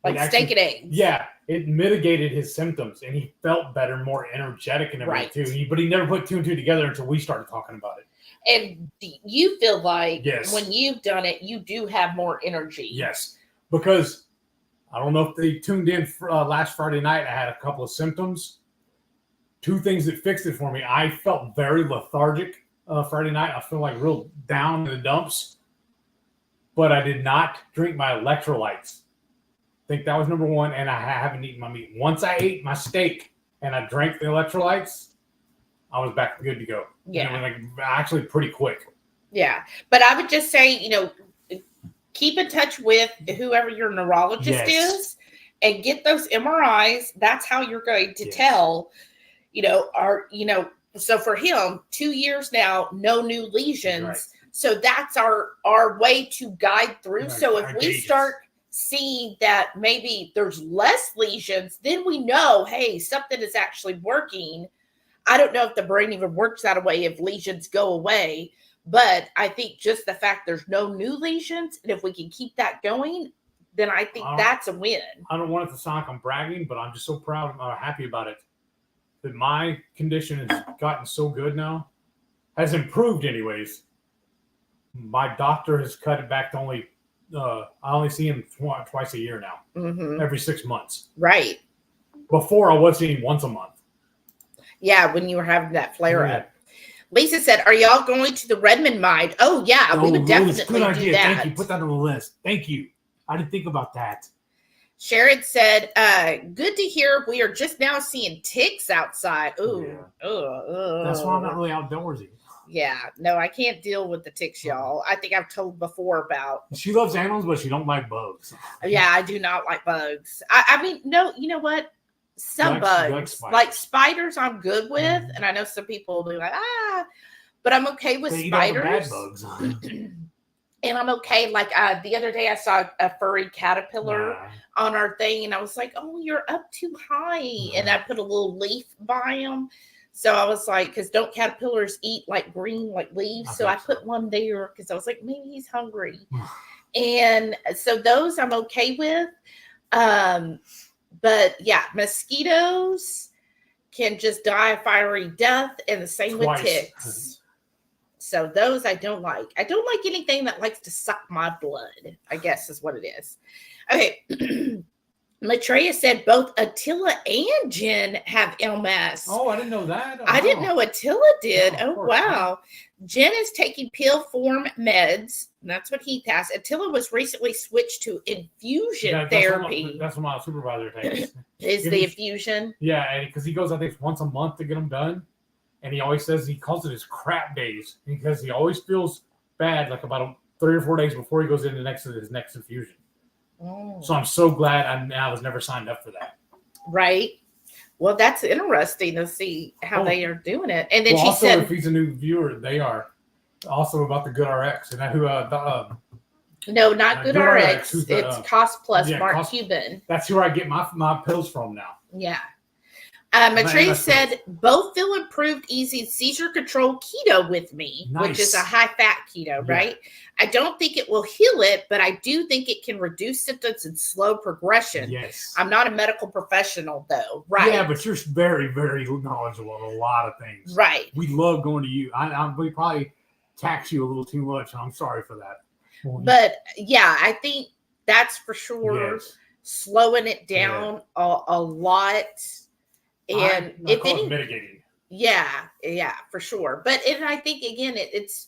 Like steak and eggs. Yeah. It mitigated his symptoms, and he felt better, more energetic, and everything too. But he never put 2 and 2 together until we started talking about it. And you feel like yes. when you've done it, you do have more energy. Yes, because I don't know if they tuned in last Friday night. I had a couple of symptoms. 2 things that fixed it for me. I felt very lethargic Friday night. I feel like real down in the dumps, but I did not drink my electrolytes. I think that was number 1, and I haven't eaten my meat. Once I ate my steak and I drank the electrolytes, I was back good to go. Yeah. Like actually pretty quick. Yeah. But I would just say, keep in touch with whoever your neurologist is and get those MRIs. That's how you're going to tell, so for him, 2 years now, no new lesions. Right. So that's our way to guide through. Right. So if we start seeing that maybe there's less lesions, then we know, hey, something is actually working. I don't know if the brain even works that way if lesions go away, but I think just the fact there's no new lesions, and if we can keep that going, then I think that's a win. I don't want it to sound like I'm bragging, but I'm just so proud and happy about it that my condition has gotten so good now, has improved anyways. My doctor has cut it back to only I only see him twice a year now, every 6 months. Right. Before I was seeing once a month. Yeah, when you were having that flare up. Lisa said, "Are y'all going to the Redmond Mine?" Oh yeah, we would definitely good idea. do that. Thank you. Put that on the list. Thank you. I didn't think about that. Sharon said, "Good to hear. We are just now seeing ticks outside." Ooh, yeah. That's why I'm not really outdoorsy. Yeah, no, I can't deal with the ticks, y'all. I think I've told before about. She loves animals, but she don't like bugs. Yeah, I do not like bugs. I mean, no, you know what? Some bugs, like spiders, I'm good with, and I know some people will be like, but I'm okay with spiders. Bad bugs. And I'm okay. Like the other day, I saw a furry caterpillar on our thing, and I was like, "Oh, you're up too high," and I put a little leaf by him. So I was like, because don't caterpillars eat like green, like leaves? So I put one there because I was like, maybe he's hungry. And so those I'm okay with. But yeah, mosquitoes can just die a fiery death, and the same with ticks. So those I don't like. I don't like anything that likes to suck my blood, I guess is what it is. Okay. Maitreya said both Attila and Jen have MS. Oh, I didn't know that. I didn't know Attila did. Oh, wow. Jen is taking pill form meds. And that's what he has. Attila was recently switched to infusion therapy. That's what my supervisor takes. Is the infusion? Yeah, because he goes, I think, once a month to get them done. And he always says he calls it his crap days because he always feels bad like about 3 or 4 days before he goes into his next infusion. Oh. So I'm so glad I was never signed up for that. Right. Well, that's interesting to see how they are doing it. And then she also, said, if he's a new viewer, they are also about the Good RX. And that who no, not Good RX. It's Cost Plus, Mark Cuban. That's who I get my pills from now. Yeah. Maitreya said both feel improved easy seizure control keto with me, which is a high-fat keto, right? I don't think it will heal it, but I do think it can reduce symptoms and slow progression. Yes. I'm not a medical professional, though, right? Yeah, but you're very, very knowledgeable on a lot of things. Right. We love going to you. We probably tax you a little too much, and I'm sorry for that. But, yeah, I think that's for sure slowing it down a lot. And if any mitigating, yeah, for sure. But I think again, it's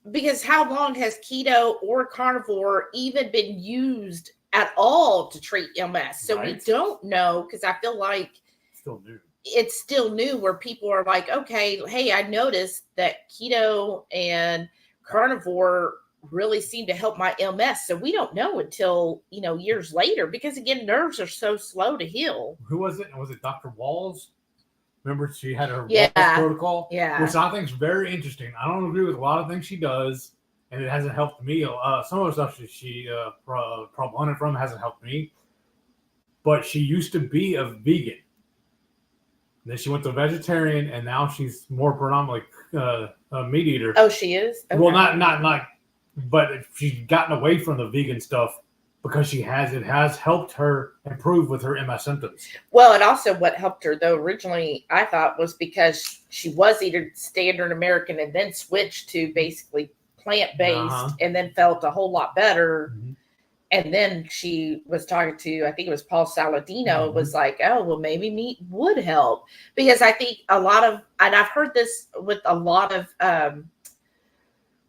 because how long has keto or carnivore even been used at all to treat MS? So we don't know because I feel like still new. it's still new where people are like, okay, hey, I noticed that keto and carnivore really seem to help my MS. So we don't know until, years later, because again, nerves are so slow to heal. Who was it? Was it Dr. Walls? Remember, she had her Yeah. Walls protocol, Yeah. which I think is very interesting. I don't agree with a lot of things she does, and it hasn't helped me. Some of the stuff she proponent from hasn't helped me. But she used to be a vegan. Then she went to vegetarian, and now she's more predominantly a meat eater. Oh, she is? Okay. Well, not, but she's gotten away from the vegan stuff because it has helped her improve with her MS symptoms. Well, and also what helped her, though, originally, I thought, was because she was eating standard American and then switched to basically plant-based and then felt a whole lot better. Mm-hmm. And then she was talking to, I think it was Paul Saladino, was like, oh, well, maybe meat would help. Because I think a lot of, and I've heard this with a lot of,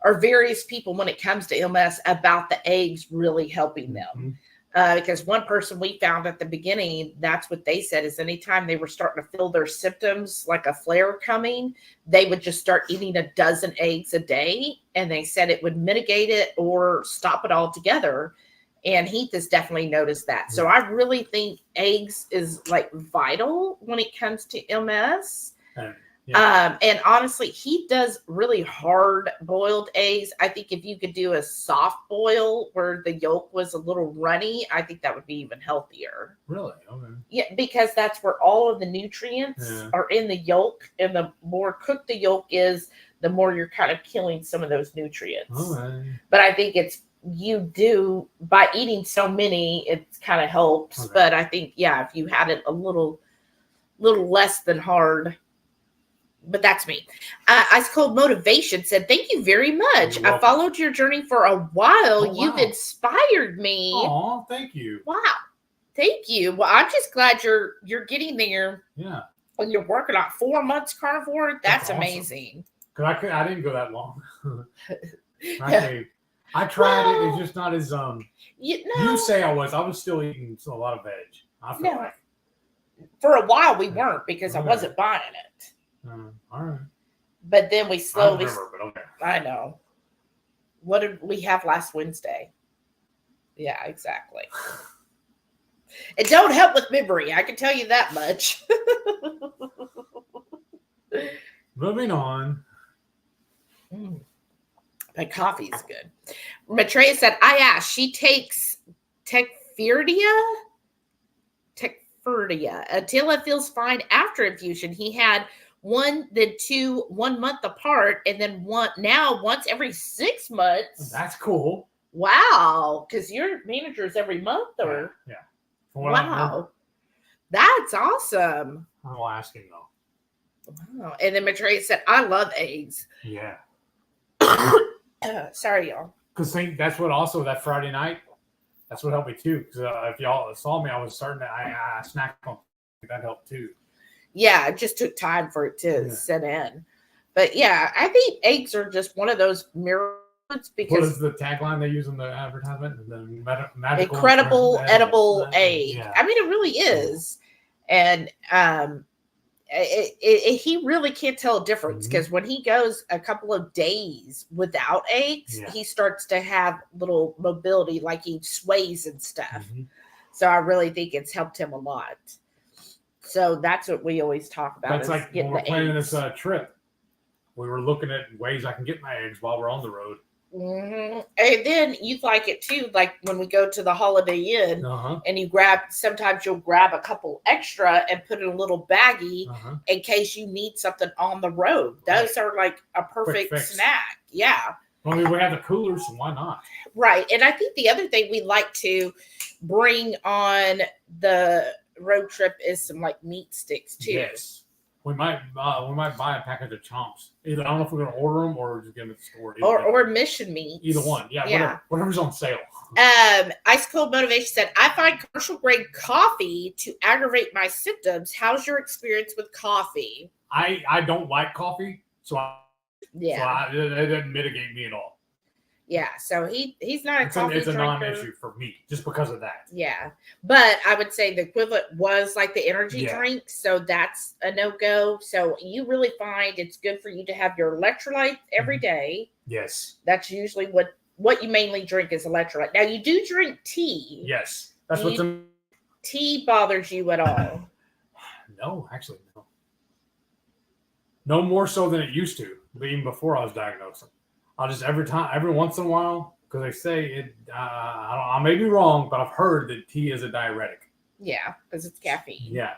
or various people when it comes to MS about the eggs really helping them. Because one person we found at the beginning, that's what they said, is anytime they were starting to feel their symptoms, like a flare coming, they would just start eating a dozen eggs a day. And they said it would mitigate it or stop it altogether. And Heath has definitely noticed that. So I really think eggs is like vital when it comes to MS. And honestly, Heath does really hard boiled eggs. I think if you could do a soft boil where the yolk was a little runny, I think that would be even healthier. Really? Okay. Yeah, because that's where all of the nutrients are in the yolk. And the more cooked the yolk is, the more you're kind of killing some of those nutrients. Okay. But I think you do, by eating so many, it kind of helps. Okay. But I think, if you had it a little less than hard. But that's me. Ice Cold Motivation said, thank you very much. I followed your journey for a while. Wow. You've inspired me. Oh, thank you. Wow. Thank you. Well, I'm just glad you're getting there. Yeah. When you're working on 4 months carnivore, that's awesome. Amazing. Because I didn't go that long. I tried it. It's just not as you say I was still eating a lot of veg. I feel like for a while we weren't because I wasn't buying it. All right. But then we slowly. I don't remember, but okay. I know. What did we have last Wednesday? Yeah, exactly. It don't help with memory. I can tell you that much. Moving on. My coffee is good. Maitreya said, I asked, she takes Tecfurdia until it feels fine after infusion. He had 1, then 2, 1 month apart, and then once every 6 months. That's cool. Wow. Because your manager's every month, or? Yeah. Wow. That's awesome. I'm asking though. Wow. And then Maitreya said, I love eggs. Yeah. Sorry, y'all. Because that's what also that Friday night, that's what helped me too. Because if y'all saw me, I was starting to I snacked on that helped too. Yeah, it just took time for it to set in. But yeah, I think eggs are just one of those miracles because what is the tagline they use in the advertisement? The magical incredible edible egg. Yeah. I mean, it really is, and he really can't tell a difference because when he goes a couple of days without eggs, he starts to have little mobility, like he sways and stuff. So I really think it's helped him a lot. So that's what we always talk about. That's like when we're planning this trip. We were looking at ways I can get my eggs while we're on the road. And then you like it too, like when we go to the Holiday Inn and sometimes you'll grab a couple extra and put in a little baggie in case you need something on the road. Those are like a perfect snack. Yeah. Well, we have the cooler, so why not? Right. And I think the other thing we like to bring on the road trip is some like meat sticks too. Yes. We might buy a package of chomps. Either I don't know if we're gonna order them or just get them at the store. Or mission meats. Either one. Yeah. Whatever's on sale. Ice Cold Motivation said, I find commercial grade coffee to aggravate my symptoms. How's your experience with coffee? I don't like coffee, so it doesn't mitigate me at all. Yeah, so he's not a coffee It's a drinker. non-issue for me just because of that. Yeah, but I would say the equivalent was like the energy drink, so that's a no-go. So you really find it's good for you to have your electrolyte every day. Yes. That's usually what you mainly drink is electrolyte. Now you do drink tea. Yes. That's what's tea bothers you at all? No, actually no. No more so than it used to, but even before I was diagnosed. I'll just every once in a while, because they say it. I may be wrong, but I've heard that tea is a diuretic. Yeah, because it's caffeine. Yeah,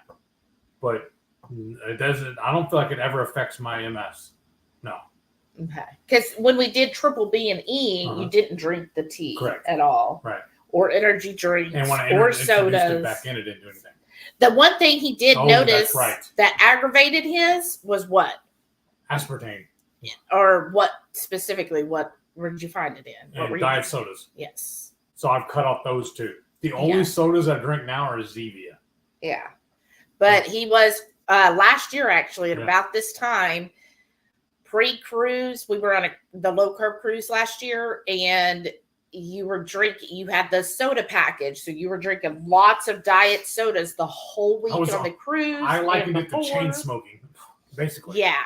but it doesn't. I don't feel like it ever affects my MS. No. Okay, because when we did triple B and E, you didn't drink the tea at all, right? Or energy drinks, and when I or sodas. It back in, it didn't do anything. The one thing he did notice that aggravated his was what? Aspartame. Or what specifically? Where did you find it in? And diet sodas. Yes. So I've cut off those two. The only sodas I drink now are Zevia. Yeah. But he was last year actually at about this time, pre-cruise. We were on the low carb cruise last year, and you had the soda package, so you were drinking lots of diet sodas the whole week on the cruise. I likened it to chain smoking, basically. Yeah.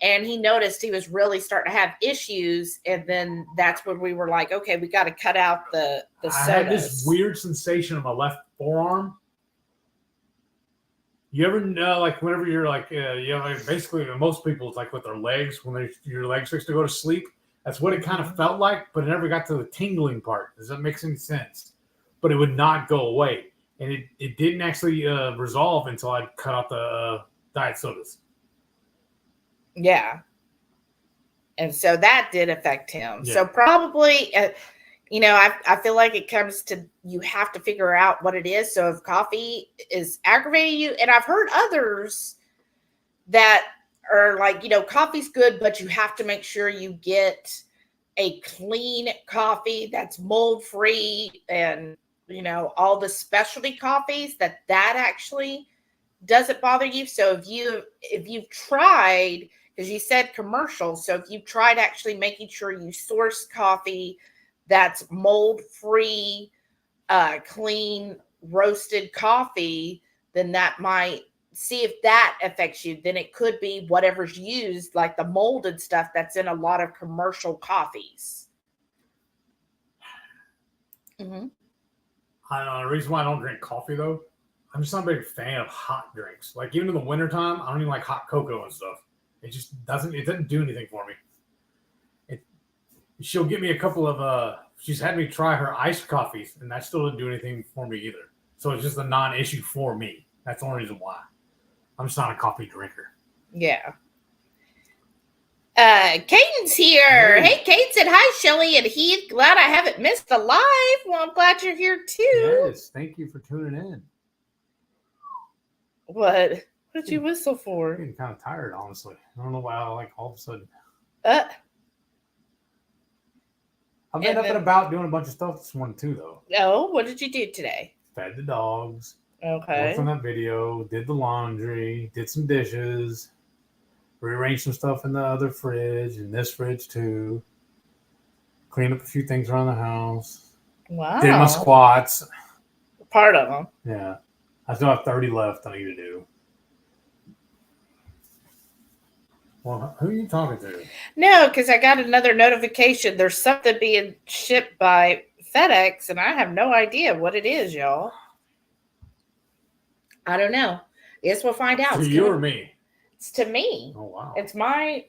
And he noticed he was really starting to have issues, and then that's when we were like, okay, we got to cut out the sodas. I had this weird sensation in my left forearm. You ever know, like, whenever you're like, basically most people, it's like with their legs, when your legs starts to go to sleep. That's what it kind of felt like, but it never got to the tingling part. Does that make any sense? But it would not go away. And it didn't actually resolve until I cut out the diet sodas. Yeah. And so that did affect him. Yeah. So probably, I feel like it comes to, you have to figure out what it is. So if coffee is aggravating you, and I've heard others that are like, coffee's good, but you have to make sure you get a clean coffee that's mold free, and, all the specialty coffees that actually doesn't bother you. So if you've tried, because you said commercial, so if you've tried actually making sure you source coffee that's mold free, clean roasted coffee, then that might see if that affects you. Then it could be whatever's used, like the molded stuff that's in a lot of commercial coffees. Mm-hmm. I don't know. The reason why I don't drink coffee, though, I'm just not a big fan of hot drinks. Like, even in the wintertime, I don't even like hot cocoa and stuff. It just doesn't do anything for me. She'll get me a couple of, she's had me try her iced coffees, and that still didn't do anything for me either. So it's just a non-issue for me. That's the only reason why. I'm just not a coffee drinker. Yeah. Caden's here. Hey, Cade said, hi, Shelly and Heath. Glad I haven't missed the live. Well, I'm glad you're here too. Yes, thank you for tuning in. What did you whistle for? I'm getting kind of tired, honestly. I don't know why all of a sudden. I've been up and about doing a bunch of stuff this morning too, though. Oh, what did you do today? Fed the dogs. Okay. Worked on that video. Did the laundry. Did some dishes. Rearranged some stuff in the other fridge and this fridge too. Cleaned up a few things around the house. Wow. Did my squats. Part of them. Yeah. I still have 30 left I need to do. Well, who are you talking to? No, because I got another notification. There's something being shipped by FedEx, and I have no idea what it is, y'all. I don't know. Guess we'll find out. To you or me? It's to me. Oh, wow. It's my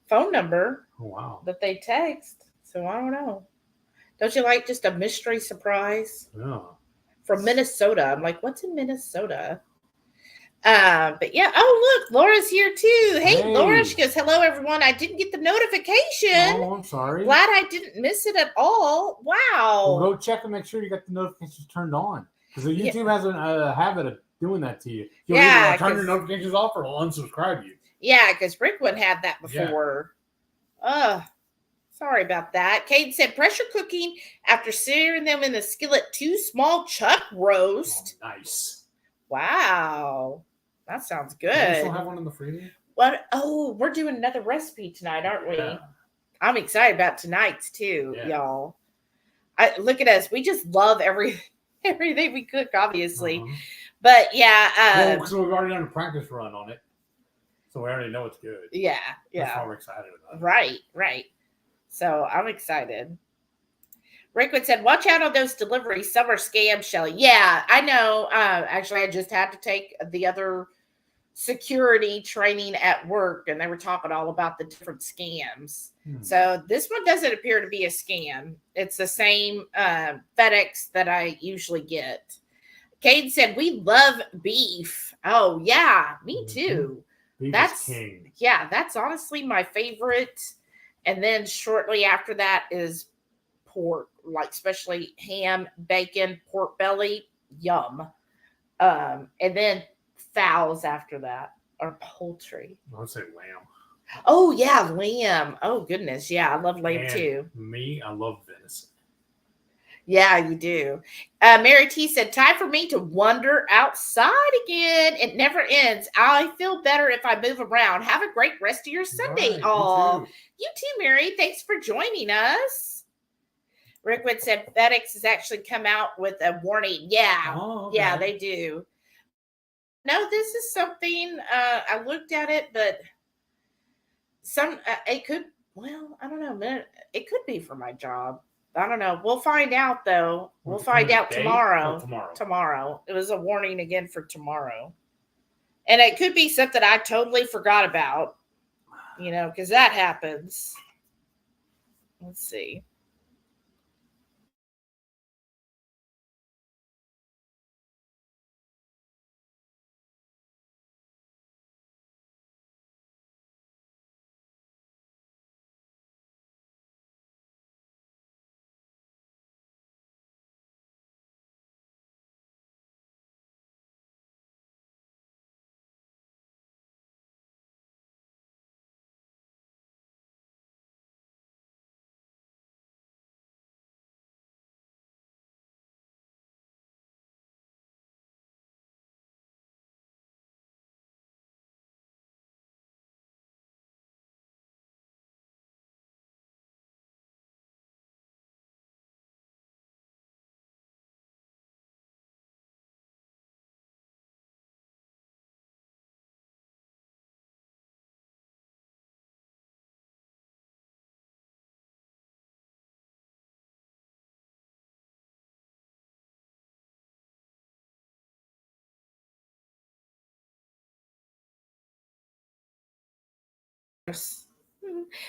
phone number. Oh, wow. That they text. So I don't know. Don't you like just a mystery surprise? Yeah. From Minnesota. I'm like, what's in Minnesota? But yeah. Oh, look, Laura's here too. Hey, Laura. She goes, hello, everyone. I didn't get the notification. Oh, I'm sorry. Glad I didn't miss it at all. Wow. Well, go check and make sure you got the notifications turned on. Because YouTube has a habit of doing that to you. You'll either turn your notifications off or it'll unsubscribe you. Yeah, because Rick wouldn't have that before. Yeah. Sorry about that. Kate said pressure cooking after searing them in the skillet, 2 small chuck roast. Oh, nice. Wow. That sounds good. Do you still have one in the freezer? What? Oh, we're doing another recipe tonight, aren't we? Yeah. I'm excited about tonight's too, Yeah. y'all. Look at us. We just love everything we cook, obviously. Uh-huh. But yeah, Well, so we've already done a practice run on it, so we already know it's good. yeah, That's why yeah. we're excited about it. Right. So I'm excited. Rickwood said, "Watch out on those deliveries. Some are scams, Shelly." Yeah, I know. Actually, I just had to take the other security training at work, and they were talking all about the different scams. So this one doesn't appear to be a scam. It's the same FedEx that I usually get. Cade said, "We love beef." Oh yeah, me too. Beef That's is king. Yeah, that's honestly my favorite. And then shortly after that is pork, like especially ham, bacon, pork belly, yum. And then fowls after that, or poultry. I would say lamb. Oh yeah, lamb. Oh goodness, yeah, I love lamb And too. Me, I love venison. Yeah, you do. Mary T said, "Time for me to wander outside again. It never ends. I feel better if I move around. Have a great rest of your Sunday." Right, Oh, you too, Mary. Thanks for joining us. Rickwood said FedEx has actually come out with a warning. Yeah, yeah, they do. No, this is something I looked at it, but it could. Well, I don't know. It could be for my job. I don't know. We'll find out though. We'll find out tomorrow. Tomorrow. It was a warning again for tomorrow. And it could be something I totally forgot about, because that happens. Let's see.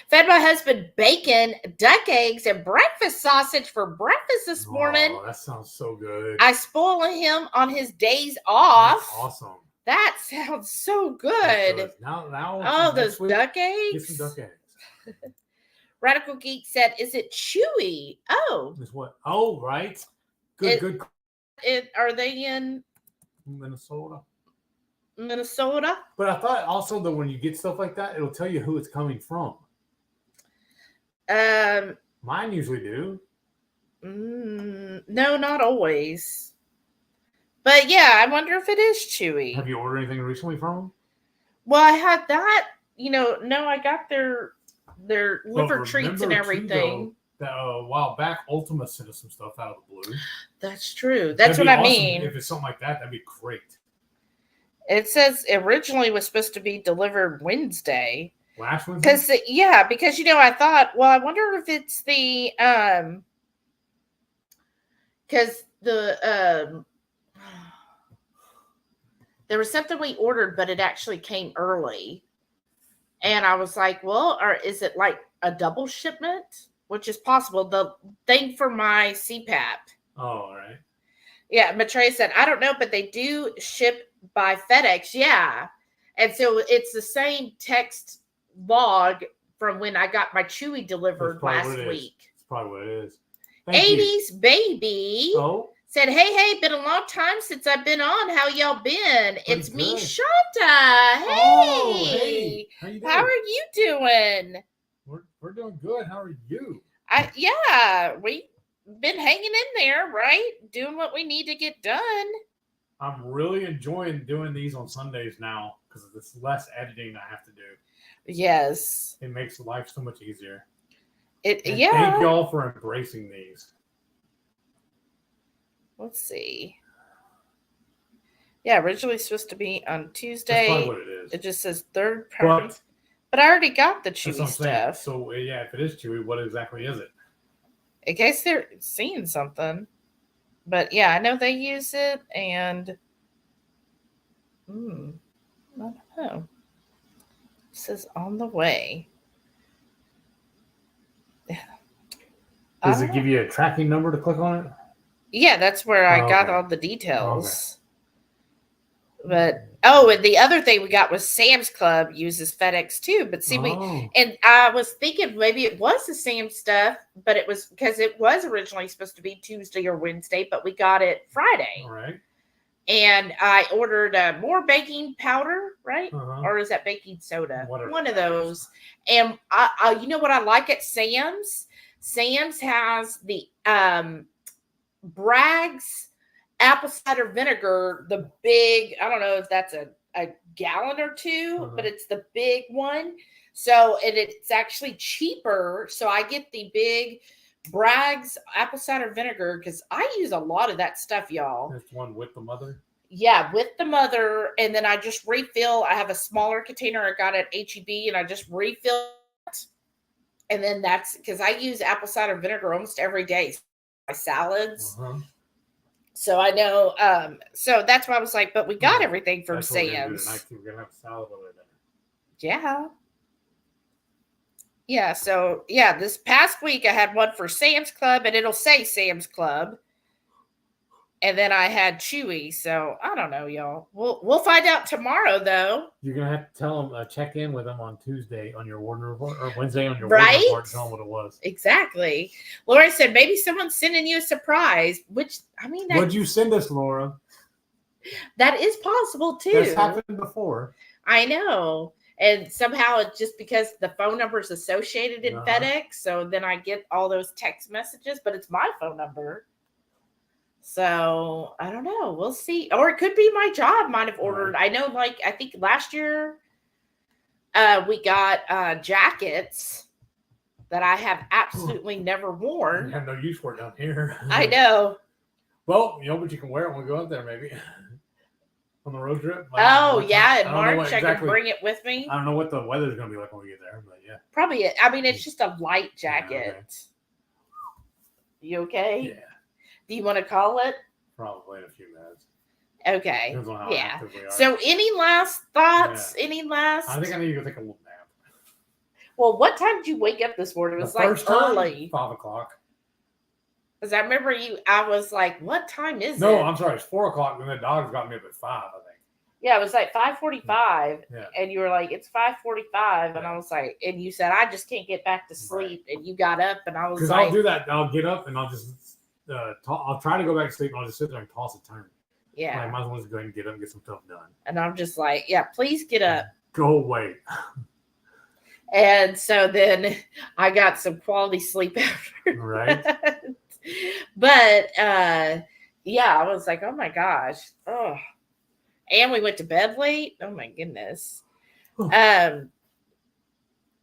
Fed my husband bacon, duck eggs, and breakfast sausage for breakfast this morning. Oh, that sounds so good. I spoil him on his days off. That's awesome. That sounds so good. Now, those duck eggs. Get some duck eggs. Radical Geek said, "Is it chewy?" Oh, is what? Oh, right. Good. Are they in Minnesota? But I thought also that when you get stuff like that, it'll tell you who it's coming from. Mine usually do. No, not always. But yeah, I wonder if it is chewy. Have you ordered anything recently from them? Well, I had that. No, I got their liver treats and everything. A while back, Ultima sent us some stuff out of the blue. That's true. That's what I mean. If it's something like that, that'd be great. It says originally was supposed to be delivered Wednesday. Last Wednesday? Because I thought, well, I wonder if it's the because there was something we ordered, but it actually came early. And I was like, well, or is it like a double shipment? Which is possible. The thing for my CPAP. Oh, all right. Yeah, Maitreya said, "I don't know, but they do ship by FedEx." Yeah. And so it's the same text log from when I got my Chewy delivered last week. That's probably what it is. 80s baby said, hey, been a long time since I've been on. How y'all been? It's me, Shanta. Hey. How are you doing? We're doing good. How are you? We've been hanging in there, right? Doing what we need to get done. I'm really enjoying doing these on Sundays now because it's less editing I have to do. Yes. It makes life so much easier. And Thank y'all for embracing these. Let's see. Yeah, originally supposed to be on Tuesday. That's probably what it is. It just says third party. But I already got the chewy stuff. So yeah, if it is chewy, what exactly is it? In case they're seeing something. But yeah, I know they use it, and I don't know. It says on the way. Does it give you a tracking number to click on it? Yeah, that's where I got all the details. But and the other thing we got was Sam's Club uses FedEx too. But see, and I was thinking maybe it was the same stuff, but it was because it was originally supposed to be Tuesday or Wednesday, but we got it Friday. All right. And I ordered more baking powder, right? Or is that baking soda? Whatever. One of those. And I you know what I like at Sam's? Sam's has the Bragg's apple cider vinegar, the big, I don't know if that's a gallon or two, but it's the big one. So it's actually cheaper. So I get the big Bragg's apple cider vinegar because I use a lot of that stuff, y'all. That's one with the mother? Yeah, with the mother. And then I just refill. I have a smaller container I got at HEB and I just refill it. And then that's because I use apple cider vinegar almost every day. My salads. So I know, so that's why I was like, but we got everything from Sam's. We're gonna have salad over there. Yeah. Yeah, so yeah, this past week I had one for Sam's Club and it'll say Sam's Club. And then I had Chewy, so I don't know, y'all. We'll find out tomorrow, though. You're gonna have to tell them, check in with them on Tuesday on your order report, or Wednesday on your order report. Tell them what it was. Exactly. Laura said maybe someone's sending you a surprise. Which I mean, what'd you send us, Laura? That is possible too. That's happened before. I know, and somehow it's just because the phone number is associated in FedEx, so then I get all those text messages, but it's my phone number. So I don't know. We'll see. Or it could be my job might have ordered. I know, like, I think last year we got jackets that I have absolutely never worn. You have no use for it down here. I know. Well, but you can wear it when we go out there, maybe. On the road trip. In March I can bring it with me. I don't know what the weather's going to be like when we get there, but yeah. Probably. I mean, it's just a light jacket. Yeah, okay. You okay? Yeah. Do you want to call it? Probably in a few minutes. Okay. Depends on how active we are. So any last thoughts? Yeah. Any last? I think I need to go take a little nap. Well, what time did you wake up this morning? It was like early. 5 o'clock. Because I remember I was like, what time is it? No, I'm sorry. It's 4 o'clock. And the dogs got me up at 5, I think. Yeah, it was like 5:45. Yeah. And you were like, it's 5:45. Yeah. And I was like, and you said, I just can't get back to sleep. Right. And you got up and I was like. Because I'll do that. I'll get up and I'll just. I'll try to go back to sleep and I'll just sit there and toss a turn. Yeah. I might as well just go ahead and get up and get some stuff done. And I'm just like, yeah, please get up. Go away. And so then I got some quality sleep after. Right. But yeah, I was like, oh my gosh. Oh. And we went to bed late. Oh my goodness. Shonda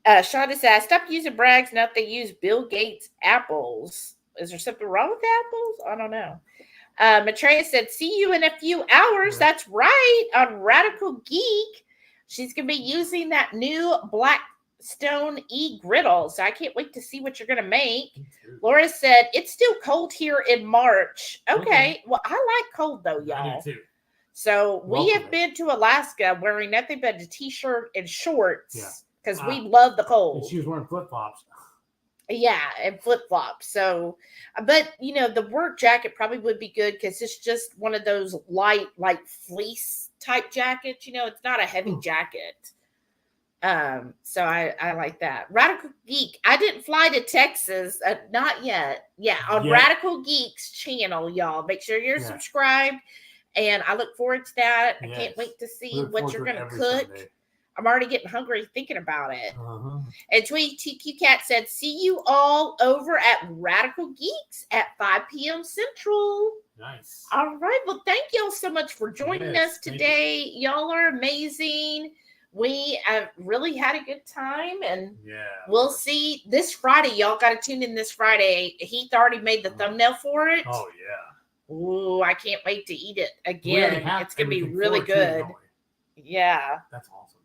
said, I stopped using Bragg's. Now they use Bill Gates apples. Is there something wrong with apples? I don't know. Matreya said, see you in a few hours. Yeah. That's right. On Radical Geek. She's going to be using that new Blackstone e-griddle. So I can't wait to see what you're going to make. Laura said, it's still cold here in March. Okay. Well, I like cold though, y'all. I do too. So we have been to Alaska wearing nothing but a t-shirt and shorts because we love the cold. And she was wearing flip-flops. Yeah, and flip-flops. So, but, the work jacket probably would be good because it's just one of those light, like fleece type jackets. It's not a heavy jacket. So I like that. Radical Geek. I didn't fly to Texas. Not yet. Yeah, on Radical Geek's channel, y'all. Make sure you're subscribed. And I look forward to that. I can't wait to see what you're going to cook. Sunday. I'm already getting hungry thinking about it. And Tweet TQ Cat said, see you all over at Radical Geeks at 5 p.m. Central. Nice. All right. Well, thank y'all so much for joining us today. Y'all are amazing. we really had a good time, and Yeah. we'll see this Friday. Y'all got to tune in this Friday. Heath already made the thumbnail for it. Oh yeah. Ooh, I can't wait to eat it We already again. have It's gonna be everything really for it, too, good. don't we? Yeah. That's awesome.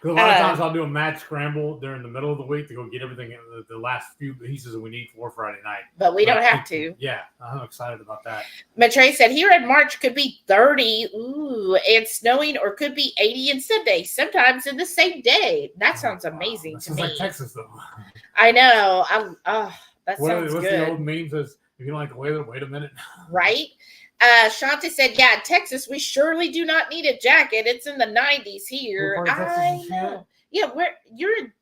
Because a lot of times I'll do a mad scramble during the middle of the week to go get everything, the last few pieces that we need for Friday night. But we don't have to. Yeah, I'm excited about that. Matre said here in March could be 30. Ooh, and snowing, or could be 80 in Sunday. Sometimes in the same day. That sounds amazing to That me. sounds like Texas though. I know. That sounds What's good. the old meme says? If you don't like the weather, wait a minute. Right? Shanta said, yeah, Texas, we surely do not need a jacket. It's in the 90s here. What part of Texas I is she know. at? Yeah, you're in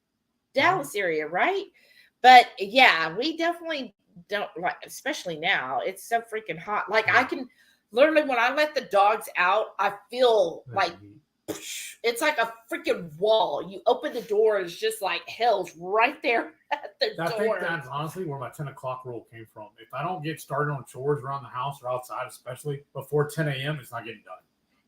Dallas area, right? But yeah, we definitely don't like, especially now. It's so freaking hot. Like I can literally, when I let the dogs out, I feel like it's like a freaking wall. You open the door, it's just like hell's right there at the door. I think that's honestly where my 10 o'clock rule came from. If I don't get started on chores around the house or outside, especially before 10 a.m., it's not getting done.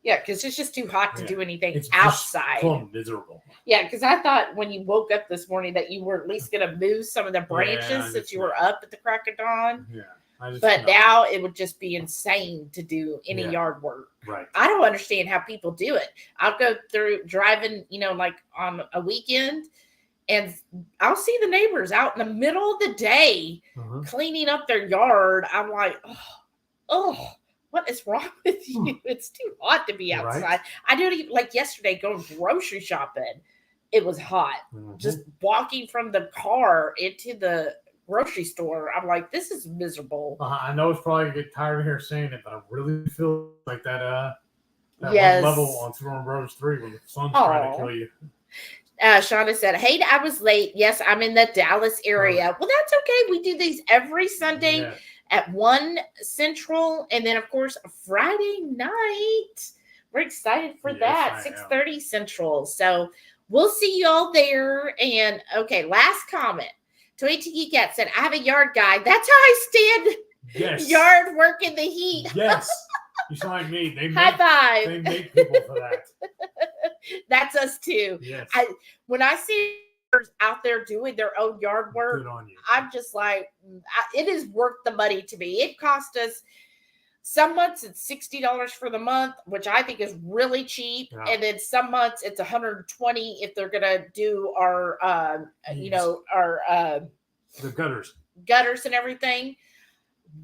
Yeah, because it's just too hot to do anything it's outside. Just miserable. Yeah, because I thought when you woke up this morning that you were at least going to move some of the branches since you were up at the crack of dawn. Yeah. But now it would just be insane to do any yard work. Right. I don't understand how people do it. I'll go through driving, like on a weekend, and I'll see the neighbors out in the middle of the day cleaning up their yard. I'm like, oh, what is wrong with you? It's too hot to be outside. Right? I do it like yesterday going grocery shopping. It was hot. Just walking from the car into the grocery store, I'm like, this is miserable. I know it's probably gonna get tired of here saying it, but I really feel like that one level on Super Mario Bros. 3 when the sun's trying to kill you. Shauna said, hey, I was late. Yes, I'm in the Dallas area. Well, that's okay. We do these every Sunday at 1 Central, and then of course Friday night. We're excited for that. 6:30 Central. So we'll see y'all there. And okay, last comment. Toy Tiki Cat said, I have a yard guy. That's how I stand yard work in the heat. Yes. You sound like me. High five. They make people for that. That's us too. Yes. When I see out there doing their own yard work, I'm just like, it is worth the money to me. It cost us, some months it's $60 for the month, which I think is really cheap. Yeah. And then some months it's $120 if they're going to do our, the gutters and everything.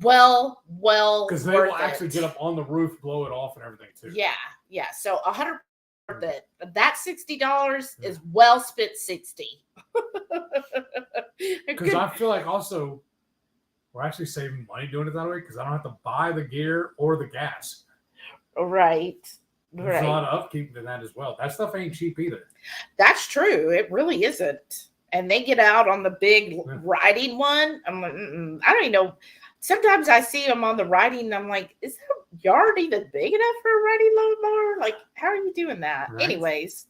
Well, because they will actually get up on the roof, blow it off and everything too. Yeah. So $100 worth it. That $60 is well spent 60. Because I feel like also we're actually saving money doing it that way because I don't have to buy the gear or the gas. Right. There's a lot of upkeep in that as well. That stuff ain't cheap either. That's true. It really isn't. And they get out on the big riding one. I'm like, I don't even know. Sometimes I see them on the riding and I'm like, is that yard even big enough for a riding lawnmower? Like, how are you doing that? Right. Anyways,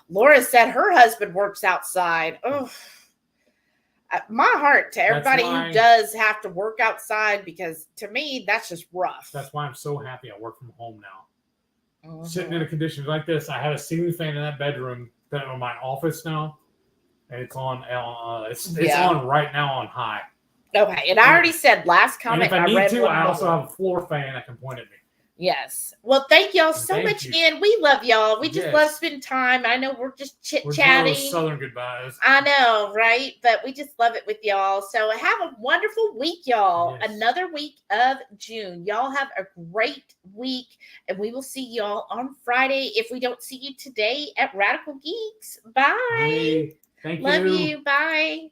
Laura said her husband works outside. Oh, my heart to everybody who does have to work outside, because to me, that's just rough. That's why I'm so happy I work from home now. Sitting in a condition like this, I have a ceiling fan in that bedroom that in my office now, and it's on. It's on right now on high. Okay, and I already said last comment. And if I need to, I also have a floor fan that can point at me. Yes. Well, thank y'all so much again. We love y'all. We just love spending time. I know we're just chit-chatting. Southern goodbyes. I know, right? But we just love it with y'all. So have a wonderful week, y'all. Yes. Another week of June. Y'all have a great week. And we will see y'all on Friday if we don't see you today at Radical Geeks. Bye. Hey, thank you. Love you. Bye.